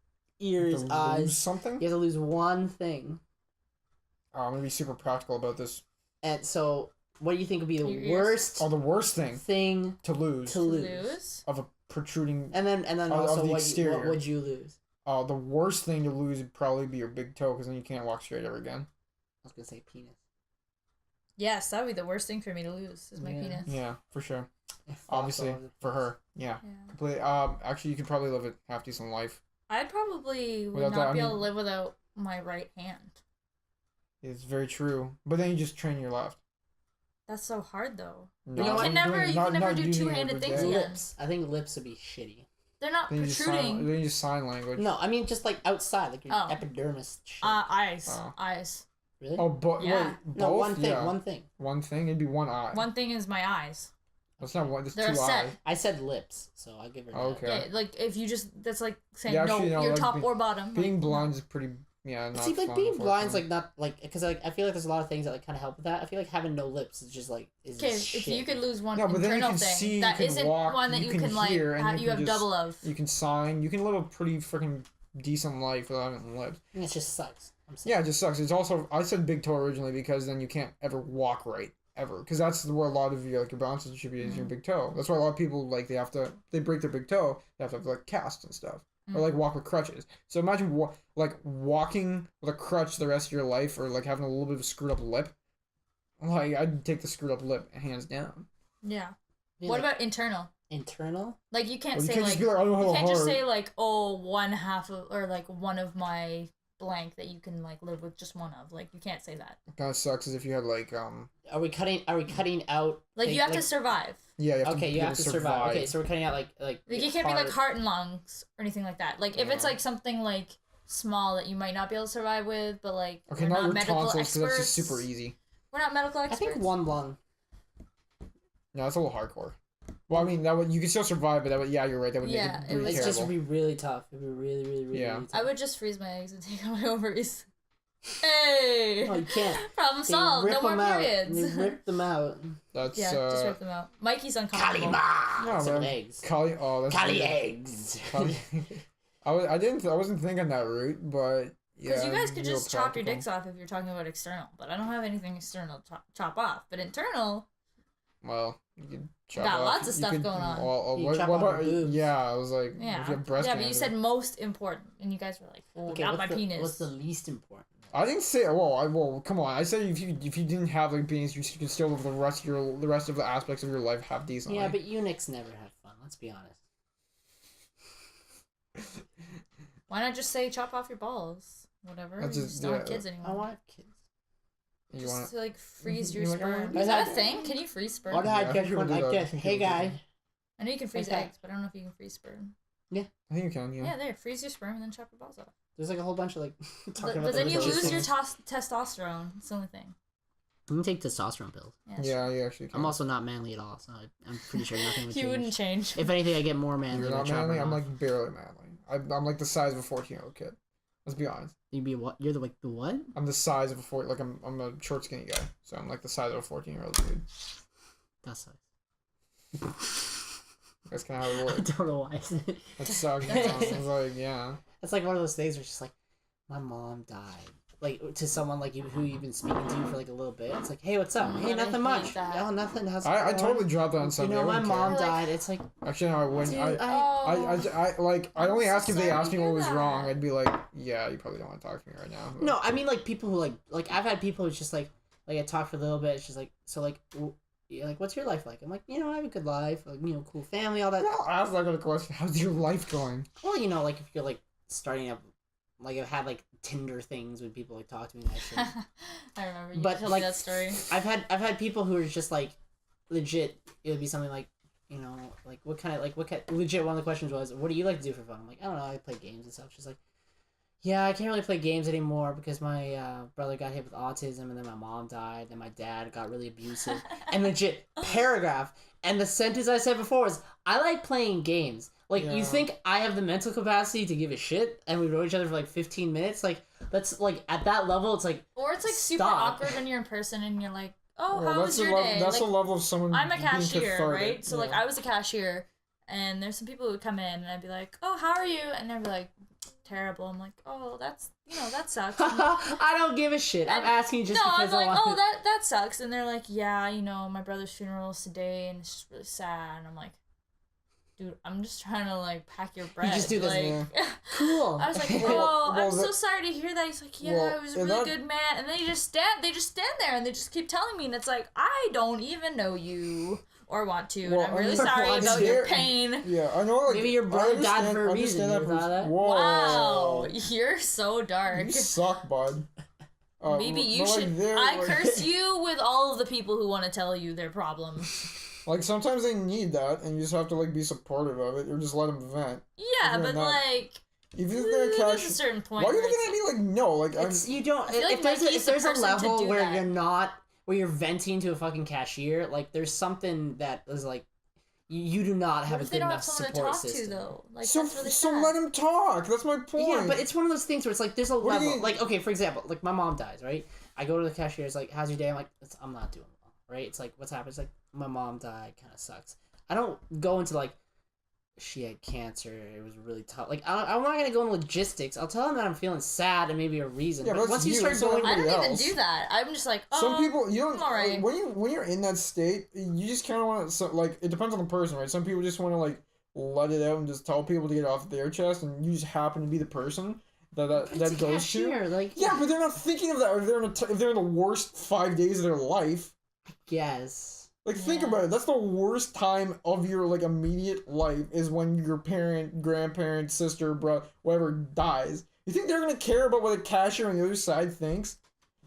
ears, To lose eyes. something? You have to lose one thing. Oh, I'm gonna be super practical about this. And so, what do you think would be the Your ears. worst Oh, the worst thing thing to lose to lose? Lose? of a protruding. And then Of also, the what exterior. would you lose? Oh, the worst thing to lose would probably be your big toe, because then you can't walk straight ever again. I was gonna say penis. Yes, that would be the worst thing for me to lose is my Yeah. penis. Yeah, for sure. If Obviously, also- for her. Yeah, Yeah. completely. Actually, you could probably live a half decent life. I probably would Without not that, be I able to mean- live without my right hand. It's very true. But then you just train your left. That's so hard though. No, know what? You can I'm never doing- you not- can never not do using it two-handed every things day. again. lips. I think lips would be shitty. They're not Then you just protruding. then you just sign language. No, I mean just like outside, like your Oh. epidermis. Shit. Eyes. Oh. Eyes. Really? Oh, but Yeah. wait, both? no, one thing. Yeah. One thing. One thing? It'd be one eye. One thing is my eyes. That's not one. That's They're two set. eyes. I said lips, so I'll give her that. Okay. Yeah, like if you just that's like saying Yeah, no, actually, no, you're like, top or bottom. Being like, blind is pretty. Yeah, not See, like fun, being blind's unfortunately. like not like because like I feel like there's a lot of things that like kind of help with that. I feel like having no lips is just like is Okay, just if shit. you could lose one No, but then you internal can thing see, you that can isn't walk, one that you you can can like hear, and have, you you can have just- double of. You can sign. You can live a pretty freaking decent life without having lips. I think it just sucks. I'm saying. Yeah, it just sucks. It's also I said big toe originally because then you can't ever walk right ever because that's where a lot of your like your balance should be is your big toe. That's why a lot of people like they break their big toe. They have to have like casts and stuff or like walk with crutches. So imagine like walking with a crutch the rest of your life or like having a little bit of a screwed up lip. Like I'd take the screwed up lip hands down. Yeah. I mean, What like, about internal? internal? Like you can't Well, you say can't like just be like I don't you have a can't just heart. say like oh one half of or like one of my blank that you can like live with just one of. Like you can't say that. Kind of sucks as if you had like Are we cutting out? Like thing- you have to survive. yeah you have Okay, to you be have able to survive. Okay, so we're cutting out like Like you can't be like heart. heart and lungs or anything like that. Like if it's Yeah. like something like small that you might not be able to survive with, but like Okay, we're not not your medical tonsils because experts. that's just super easy. We're not medical I experts. think one lung. No, that's a little hardcore. Well, I mean that would you could still survive, but that would yeah you're right that would Yeah, make it it really was It's just terrible. be really tough. It'd be really, really, really, Yeah. really tough. I would just freeze my eggs and take out my ovaries. Hey! No, you can't. Problem They solved. rip No more them out. periods. They rip them out. That's Yeah, just rip them out. Mikey's uncomfortable. Kalima! No, Some man. eggs. Kali. Oh, that's Kali weird. eggs. Kali. I wasn't thinking that route, but yeah. Because you guys could real just chop your practical. dicks off if you're talking about external, but I don't have anything external to chop off. But internal, Well, you could chop Got off- lots of you stuff could- going on. Well, You what, chop what off about? your boobs. Yeah, I was like, yeah, if you have breast yeah. But you cancer. said most important, and you guys were like, "Oh, Okay, not my what's the, penis." What's the least important? I didn't say. Well, come on. I said if you didn't have like penis, you could still live the rest of the aspects of your life have decently. Yeah, but eunuchs never have fun. Let's be honest. Why not just say chop off your balls? Whatever. That's You just- just don't have yeah. kids anymore. I want kids. you Just want. to like freeze your You're like, I sperm. want- Is I that a had- thing? Can you freeze sperm? What Yeah, I I think get people when do I that. I get? think Hey people do guy. that. I know you can freeze Okay. eggs, but I don't know if you can freeze sperm. I think you can. Yeah, Yeah. there. Freeze your sperm and then chop your balls off. There's like a whole bunch of like talking But about then the you religious lose your things. testosterone. It's the only thing. You can take testosterone pills. Yeah, you actually can. I'm also not manly at all, so I'm pretty sure nothing would change. You wouldn't change. If anything, I get more manly. You're not manly? I'm like barely manly. I'm like the size of a 14-year-old kid. Let's be honest. You'd be what? You're the what? I'm the size of a I'm a short, skinny guy, so I'm like the size of a 14-year-old dude. That's sucks. That's kind of how it I works. don't know why. That sucks. I was like, yeah. It's like one of those things where it's just like, my mom died. Like, to someone like you who you've been speaking to for like a little bit. It's like, hey, what's up? Hey, I nothing hate much. that. Yeah, nothing. How's it I going? totally dropped that on You something. know, I my wouldn't mom care. died. It's like, Actually, no, I wouldn't. dude, I only I'm ask so if they sorry ask to me what hear was that. wrong. I'd be like, yeah, you probably don't want to talk to me right now. No, I mean like people who like I've had people who's just like I talk for a little bit. It's just like, so like, yeah, like what's your life like? I'm like, you know, I have a good life. Like, you know, cool family, all that. Well, ask that kind of question. How's your life going? Well, you know, like if you're like starting up, like I've had like Tinder things when people like talk to me and that shit. I remember you But, told like, me that story. I've had people who are just like legit. It would be something like, you know, like what kind legit. One of the questions was, what do you like to do for fun? I'm like, I don't know, I play games and stuff. She's like, yeah, I can't really play games anymore because my brother got hit with autism and then my mom died and my dad got really abusive. And legit paragraph. And the sentence I said before was, I like playing games. Like, Yeah. you think I have the mental capacity to give a shit? And we wrote each other for like 15 minutes? Like, that's like, at that level, it's like, Or it's like super Stop. awkward when you're in person and you're like, oh, Well, how was your day? That's Like, a level of someone. I'm a being cashier, cathartic. right? So like Yeah. I was a cashier, and there's some people who would come in, and I'd be like, "Oh, how are you?" And they'd be like, "Terrible." I'm like, "Oh, that's that sucks." And, I don't give a shit. I'm asking just no, because I'm like, I want "Oh, that sucks." And they're like, "Yeah, my brother's funeral is today, and it's just really sad." And I'm like, "Dude, I'm just trying to like pack your bread." just do this, like, Cool. I was like, Well, "Oh, I'm so that- sorry to hear that." He's like, "Yeah, well, it was a and really that- good man." And then they just stand there and they just keep telling me, and it's like, I don't even know you or want to, Well, and I'm really I mean, sorry well, about there- your pain. Yeah, I know. Like, Maybe your brother died for a reason. You ever thought of that? Whoa. Wow, you're so dark. You suck, bud. Maybe you but, like, should. they're, I like- curse you with all of the people who want to tell you their problems. Like, sometimes they need that, and you just have to, like, be supportive of it, or just let them vent. Yeah, Other but than that, like, Even if they're there's a cash... certain point. Why are you where looking at me like, no? Like, I'm... It's, you don't. I feel like If there's Mikey's if there's the a person to level do where that. you're not, where you're venting to a fucking cashier, like there's something that is like, you do not have What a if they good don't enough have someone to support talk system. to though? Like So, that's really so sad. let him talk. That's my point. Yeah, but it's one of those things where it's like there's a What do you level. mean? Like, okay, for example, like my mom dies, right? I go to the cashier. It's like, how's your day? I'm like, I'm not doing well, right? It's like, what's happened? It's like, my mom died. Kind of sucks. I don't go into like, she had cancer. It was really tough. Like, I'm not gonna go into logistics. I'll tell them that I'm feeling sad and maybe a reason. Yeah, but but once you that's start you, going, I don't somebody even else. do that. I'm just like, oh, Some people you don't I'm alright. when you're in that state, you just kind of want to. So, like, it depends on the person, right? Some people just want to like let it out and just tell people to get it off their chest, and you just happen to be the person that it's a goes cashier. to. Like, Yeah, but they're not thinking of that. If they're in the worst 5 days of their life, yes. like think Yeah. about it. That's the worst time of your like immediate life is when your parent, grandparent, sister, bro, whatever dies. You think they're gonna care about what the cashier on the other side thinks?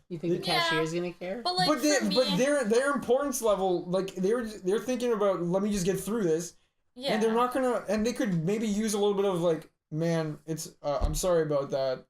You think the Yeah. cashier's gonna care? but like but for me, their importance level, like they're thinking about, let me just get through this, yeah, and they're not gonna, and they could maybe use a little bit of like, man, it's I'm sorry about that.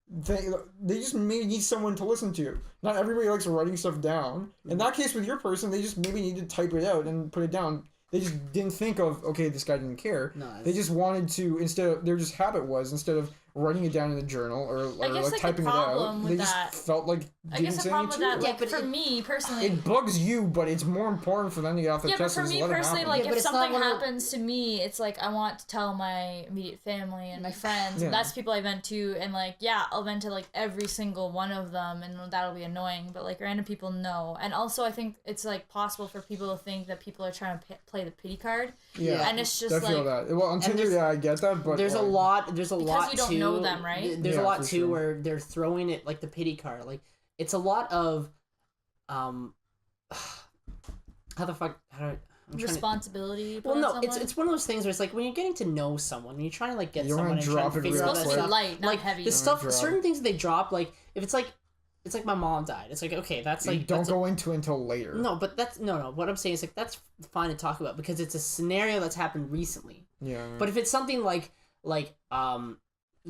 They just maybe need someone to listen to. Not everybody likes writing stuff down. In that case, with your person, they just maybe need to type it out and put it down. They just didn't think of, okay, this guy didn't care. No, They just wanted to, instead of, their just habit was, instead of writing it down in the journal or guess, like like, typing the it out, problem with they just that- felt like I didn't guess the say problem with anything that, to like but for it- me personally, it bugs you, but it's more important for them to get off their yeah, but chest for and me just let it personally, happen. like Yeah, but if it's not something one of- happens to me, it's like I want to tell my immediate family and my friends. Yeah. And that's people I vent to, and like yeah, I'll vent to like every single one of them, and that'll be annoying. But like random people know, and also I think it's like possible for people to think that people are trying to play the pity card, Yeah, and it's just I feel like that. Well, on Tinder, there's- yeah, I get that, but there's a lot. There's a lot you don't too. know them, right? There's Yeah, a lot for too sure. where they're throwing it like the pity card. Like it's a lot of, how the fuck? How do I, I'm trying to, responsibility. well, put on no, someone. it's one of those things where it's like when you're getting to know someone, when you're trying to like get You don't someone wanna and trying drop to it figure real out it's that supposed to quick. be stuff. light, not Like heavy. the stuff, drop. certain things they drop. Like if it's like my mom died. It's like okay, that's you like don't that's go into it until later. no, but that's no. What I'm saying is like that's fine to talk about because it's a scenario that's happened recently. Yeah. But if it's something like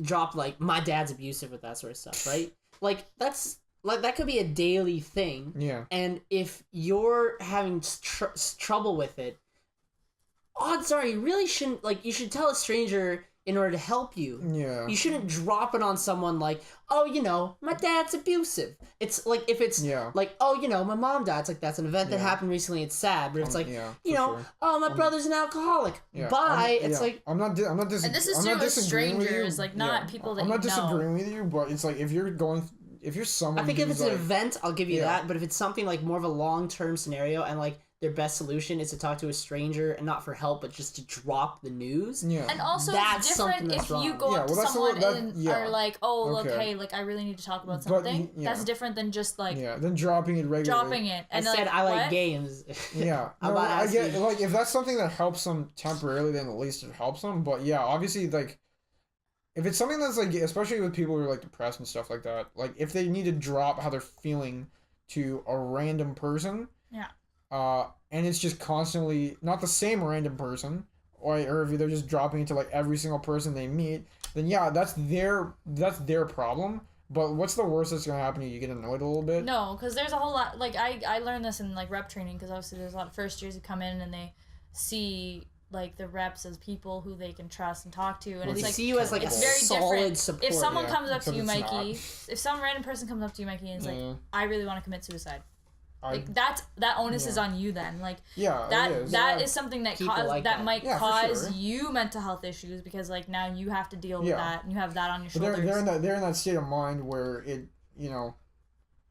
drop like my dad's abusive with that sort of stuff, right? Like that's like that could be a daily thing. Yeah. And if you're having trouble with it, odds are you really shouldn't, like, you should tell a stranger in order to help you. Yeah. You shouldn't drop it on someone like, oh, you know, my dad's abusive. It's like, if it's like, oh, you know, my mom died. It's like, that's an event that happened recently. It's sad. But it's like, you know, oh, my brother's an alcoholic. Bye. It's like, I'm not disagreeing. And this is true with strangers, like not people that I'm not you disagreeing with you, but it's like if you're someone. I think if it's like, an event, I'll give you that. But if it's something like more of a long-term scenario and like their best solution is to talk to a stranger and not for help, but just to drop the news. Yeah. And also, that's it's different if wrong. you go up to someone and are like, "Oh, look, Okay. hey, like I really need to talk about something." That's different than just like then dropping it regularly. dropping it. And I said like, I like what? games. Yeah, I'm no, not I get asking- like if that's something that helps them temporarily, then at least it helps them. But yeah, obviously, like if it's something that's like, especially with people who are like depressed and stuff like that, like if they need to drop how they're feeling to a random person, and it's just constantly not the same random person, or if they're just dropping it to like every single person they meet, then yeah, that's their problem. But what's the worst that's gonna happen to you? You get annoyed a little bit? No, because there's a whole lot. Like I learned this in like rep training, because obviously there's a lot of first years who come in and they see like the reps as people who they can trust and talk to, and Well, it's they like see you as like it's a very solid different. support. If someone comes up to except you, it's Mikey, not. if some random person comes up to you, Mikey, and is like, "I really want to commit suicide," like that onus is on you then. Like that is something that might for cause sure. you mental health issues, because like now you have to deal with that and you have that on your But shoulders. they're in that state of mind where it, you know.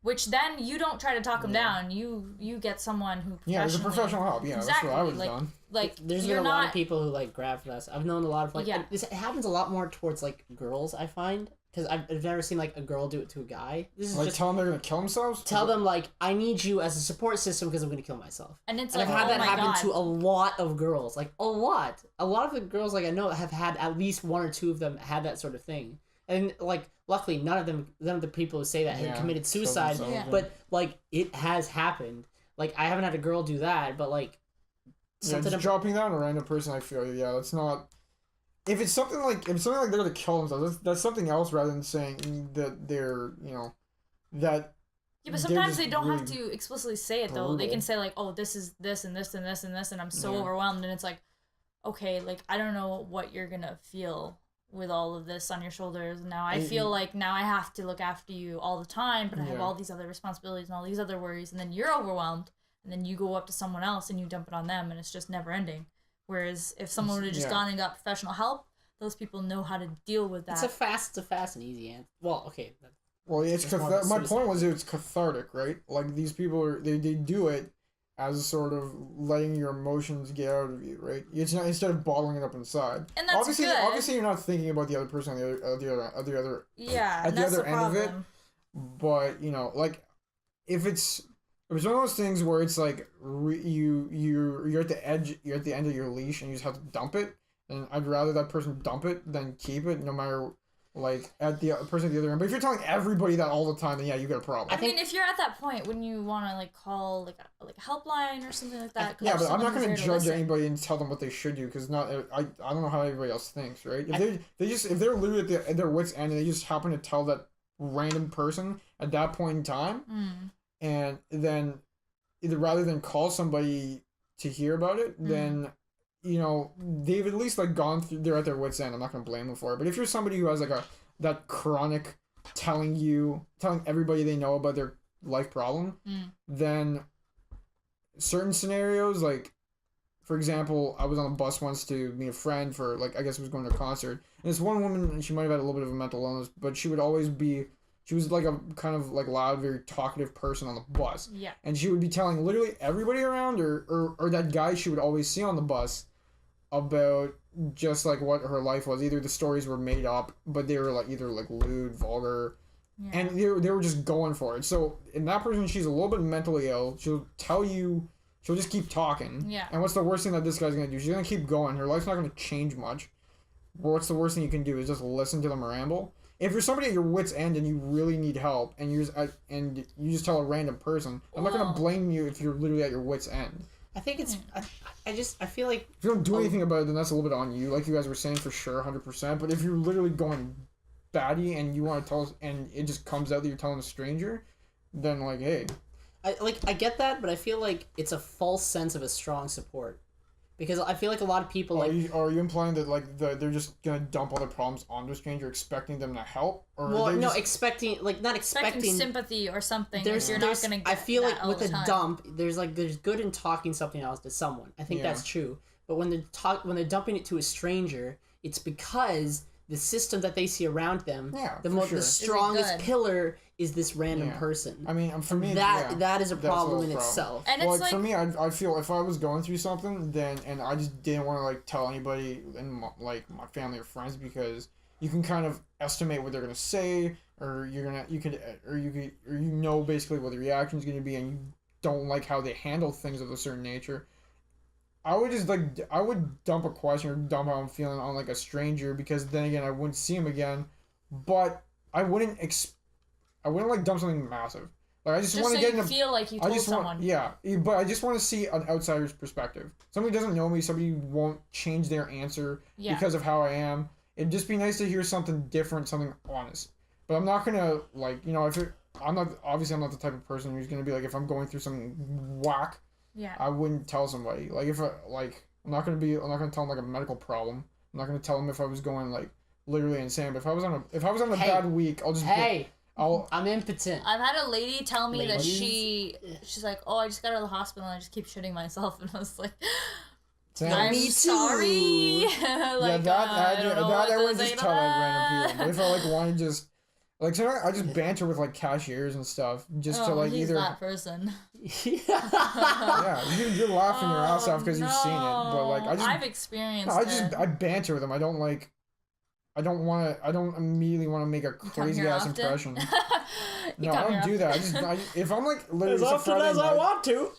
Which then you don't try to talk them down. You get someone who there's a professional help. Yeah, exactly. that's what I would have like, done. Like there's been a lot of people who like grab for this. I've known a lot of like it happens a lot more towards like girls, I find, because I've never seen like a girl do it to a guy. This is like just tell them they're gonna kill themselves. Tell them like, I need you as a support system because I'm gonna kill myself. And it's and like, I've had that happen God. to a lot of girls. Like a lot of the girls like I know have had at least one or two of them had that sort of thing. And like luckily none of the people who say that had committed suicide. But like it has happened. Like I haven't had a girl do that, but like just dropping that on a random person, I feel that's not. If it's something like they're gonna kill themselves, that's something else rather than saying that they're that. Yeah, but sometimes they don't really have to explicitly say it though. They can say like, "Oh, this is this and this and this and this," and I'm so overwhelmed, and it's like, okay, like I don't know what you're gonna feel with all of this on your shoulders. Now I feel like now I have to look after you all the time, but I have all these other responsibilities and all these other worries, and then you're overwhelmed, and then you go up to someone else and you dump it on them, and it's just never ending. Whereas if someone would have just gone and got professional help, those people know how to deal with that. It's a fast and easy answer. Well, okay. Well, my point was it's cathartic, right? Like these people they do it as a sort of letting your emotions get out of you, right? It's not, instead of bottling it up inside. And that's obviously, good. Obviously, you're not thinking about the other person on the other at the other end of it. Problem. But like if it's one of those things where it's like you're at the edge, you're at the end of your leash, and you just have to dump it. And I'd rather that person dump it than keep it, no matter. Like at the person at the other end, but if you're telling everybody that all the time, then you got a problem. I mean, if you're at that point, wouldn't you want to like call like a helpline or something like that? Yeah, but I'm not going to judge anybody and tell them what they should do, because not I don't know how everybody else thinks, right? If they're literally at their wits' end and they just happen to tell that random person at that point in time, and then either rather than call somebody to hear about it, then. They've at least like gone through. They're at their wits' end. I'm not gonna blame them for it. But if you're somebody who has like that chronic telling everybody they know about their life problem, then certain scenarios, like for example, I was on a bus once to meet a friend for like I guess I was going to a concert, and this one woman, and she might have had a little bit of a mental illness, but she would always be. She was like a kind of like loud, very talkative person on the bus. Yeah. And she would be telling literally everybody around her, or that guy she would always see on the bus, about just like what her life was. Either the stories were made up, but they were like either like lewd, vulgar, and they were just going for it. So in that person, she's a little bit mentally ill. She'll tell you, she'll just keep talking. Yeah. And what's the worst thing that this guy's gonna do? She's gonna keep going. Her life's not gonna change much. What's the worst thing you can do is just listen to them ramble. If you're somebody at your wit's end and you really need help, and you just tell a random person, I'm not gonna blame you if you're literally at your wit's end. I think it's. I feel like if you don't do anything about it, then that's a little bit on you, like you guys were saying, for sure, 100%. But if you're literally going batty and you want to tell us, and it just comes out that you're telling a stranger, then like, hey. I get that, but I feel like it's a false sense of a strong support. Because I feel like a lot of people Are you implying that like they're just gonna dump all their problems onto a stranger, expecting them to help? Or well, no, just... expecting not expecting sympathy or something. There's you're not gonna get I feel that like all with the a time. dump, there's good in talking something else to someone. I think that's true. But when they're dumping it to a stranger, it's because the system that they see around them, the strongest pillar is this random person. I mean, for me, that is a problem in itself. And it's like for me, I feel if I was going through something, and I just didn't want to like tell anybody in my family or friends, because you can kind of estimate what they're gonna say, or you know basically what the reaction is gonna be, and you don't like how they handle things of a certain nature. I would just I would dump a question or dump how I'm feeling on like a stranger, because then again I wouldn't see him again, but I wouldn't like dump something massive. Like I just want to so get you feel like you told someone. But I just want to see an outsider's perspective. Somebody doesn't know me, somebody won't change their answer because of how I am. It'd just be nice to hear something different, something honest. But I'm not gonna I'm not the type of person who's gonna be like, if I'm going through something whack. Yeah. I wouldn't tell somebody. Like I'm not gonna tell them like a medical problem. I'm not gonna tell them if I was going like literally insane. But if I was on a bad week, I'll just I'm impotent. I've had a lady tell me that she's like, oh, I just got out of the hospital and I just keep shitting myself, and I was like, I'm sorry. Like, I wouldn't just tell like random people. But if I like want to just like sometimes I just banter with like cashiers and stuff just to like he's either that person. You're laughing your ass off because you've seen it, but like I've experienced I banter with them. I don't immediately want to make a crazy ass impression. No, I don't do that. If I'm like literally as often as I want to.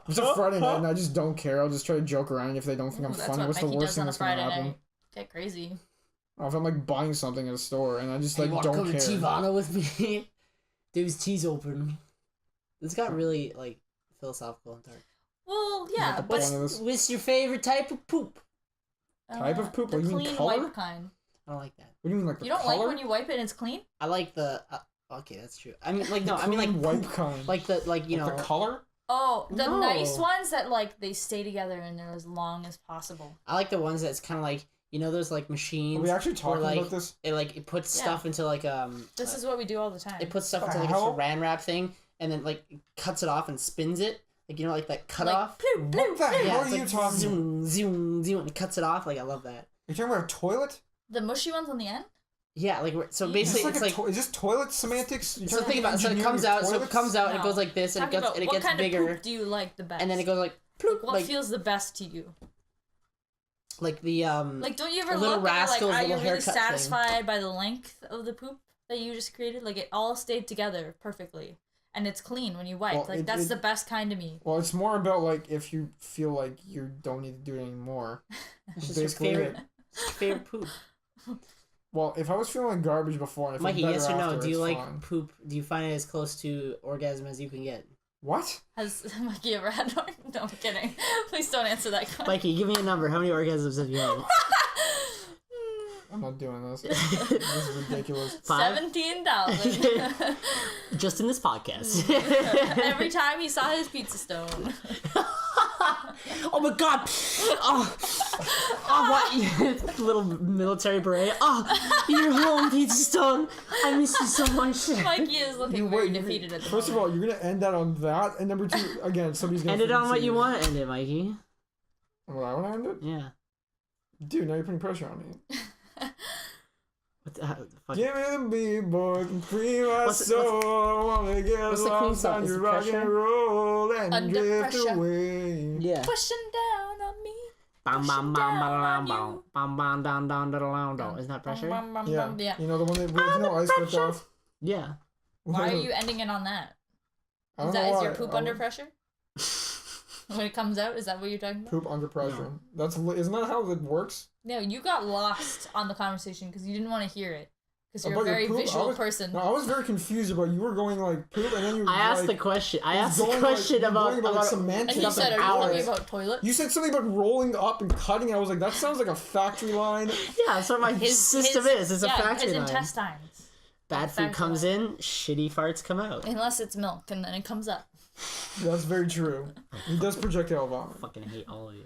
It's a Friday night and I just don't care. I'll just try to joke around. If they don't think I'm funny, what's the worst thing that's gonna happen? Get crazy. Or if I'm like buying something at a store and I just like don't care. Come to Tivana with me. Dude's tea's open. This got really like philosophical and dark. Well, yeah. What's your favorite type of poop? Type of poop? The What, you clean mean color? wipe kind. I don't like that. What do you mean like the You don't color? like when you wipe it and it's clean? I like the. Okay, that's true. I mean, like no. I mean, like wipe poop, kind. like the the color. Oh, the No. nice ones that like they stay together and they're as long as possible. I like the ones that's kind of like those like machines. Are we actually talking about this? It puts stuff into like This is what we do all the time. It puts stuff into like a saran wrap thing, and then like cuts it off and spins it. Like like that cut off. Bloop, bloop, What the hell are it's you like talking? zoom, zoom, zoom, and it cuts it off. Like I love that. You're talking about a toilet? The mushy ones on the end? Yeah, like so basically it's like is this toilet semantics? so think about it. So it comes out, and it goes like this, and it gets what kind bigger. Of poop do you like the best? And then it goes like ploop, what like, feels the best to you? Like the like don't you ever Little look at it like, are you little really haircut satisfied by the length of the poop that you just created? Like it all stayed together perfectly. And it's clean when you wipe. Well, that's the best kind to me. Well, it's more about like if you feel like you don't need to do it anymore. It's just your favorite poop. Well, if I was feeling like garbage before, and if Mikey, I'm yes or no? Do you like fine. poop? Do you find it as close to orgasm as you can get? What? Has Mikey ever had one? No, I'm kidding. Please don't answer that question. Mikey, give me a number. How many orgasms have you had? I'm not doing this. This is ridiculous. 17,000. Just in this podcast. Every time he saw his pizza stone. Oh my god! Oh what? Little military beret. Oh, you're home, Pizza Stone. I miss you so much. Mikey is looking very defeated at the First of all, you're gonna end that on that, and number two, again, somebody's gonna end it on what you want to end it, Mikey. What I want to end it? Yeah. Dude, now you're putting pressure on me. What the fuck? Give me the beat, boy, can free my soul. I wanna get lost on your rock and roll and Under drift pressure. away. Yeah. Pushing down on me. Bam bam bam down bam on bam you. bam bam down down down down. Isn't that pressure? Yeah. You know the one that with no ice ripped off? Yeah. Why are you ending it on that? I don't Is know why. your poop under pressure? When it comes out, is that what you're talking about? Poop under pressure. Isn't that how it works? No, you got lost on the conversation because you didn't want to hear it. Because you're About a your very poop? visual person. No, I was very confused about you were going like poop and then you were I asked the question. I asked the question about semantics. And he said, are you talking about toilet? You said something about rolling up and cutting. I was like, that sounds like a factory line. Yeah, that's what my system is. It's a factory his line. intestines. Bad food Facts comes are- in, shitty farts come out. Unless it's milk, and then it comes up. That's very true. He does projectile vomit. Fucking hate all of you.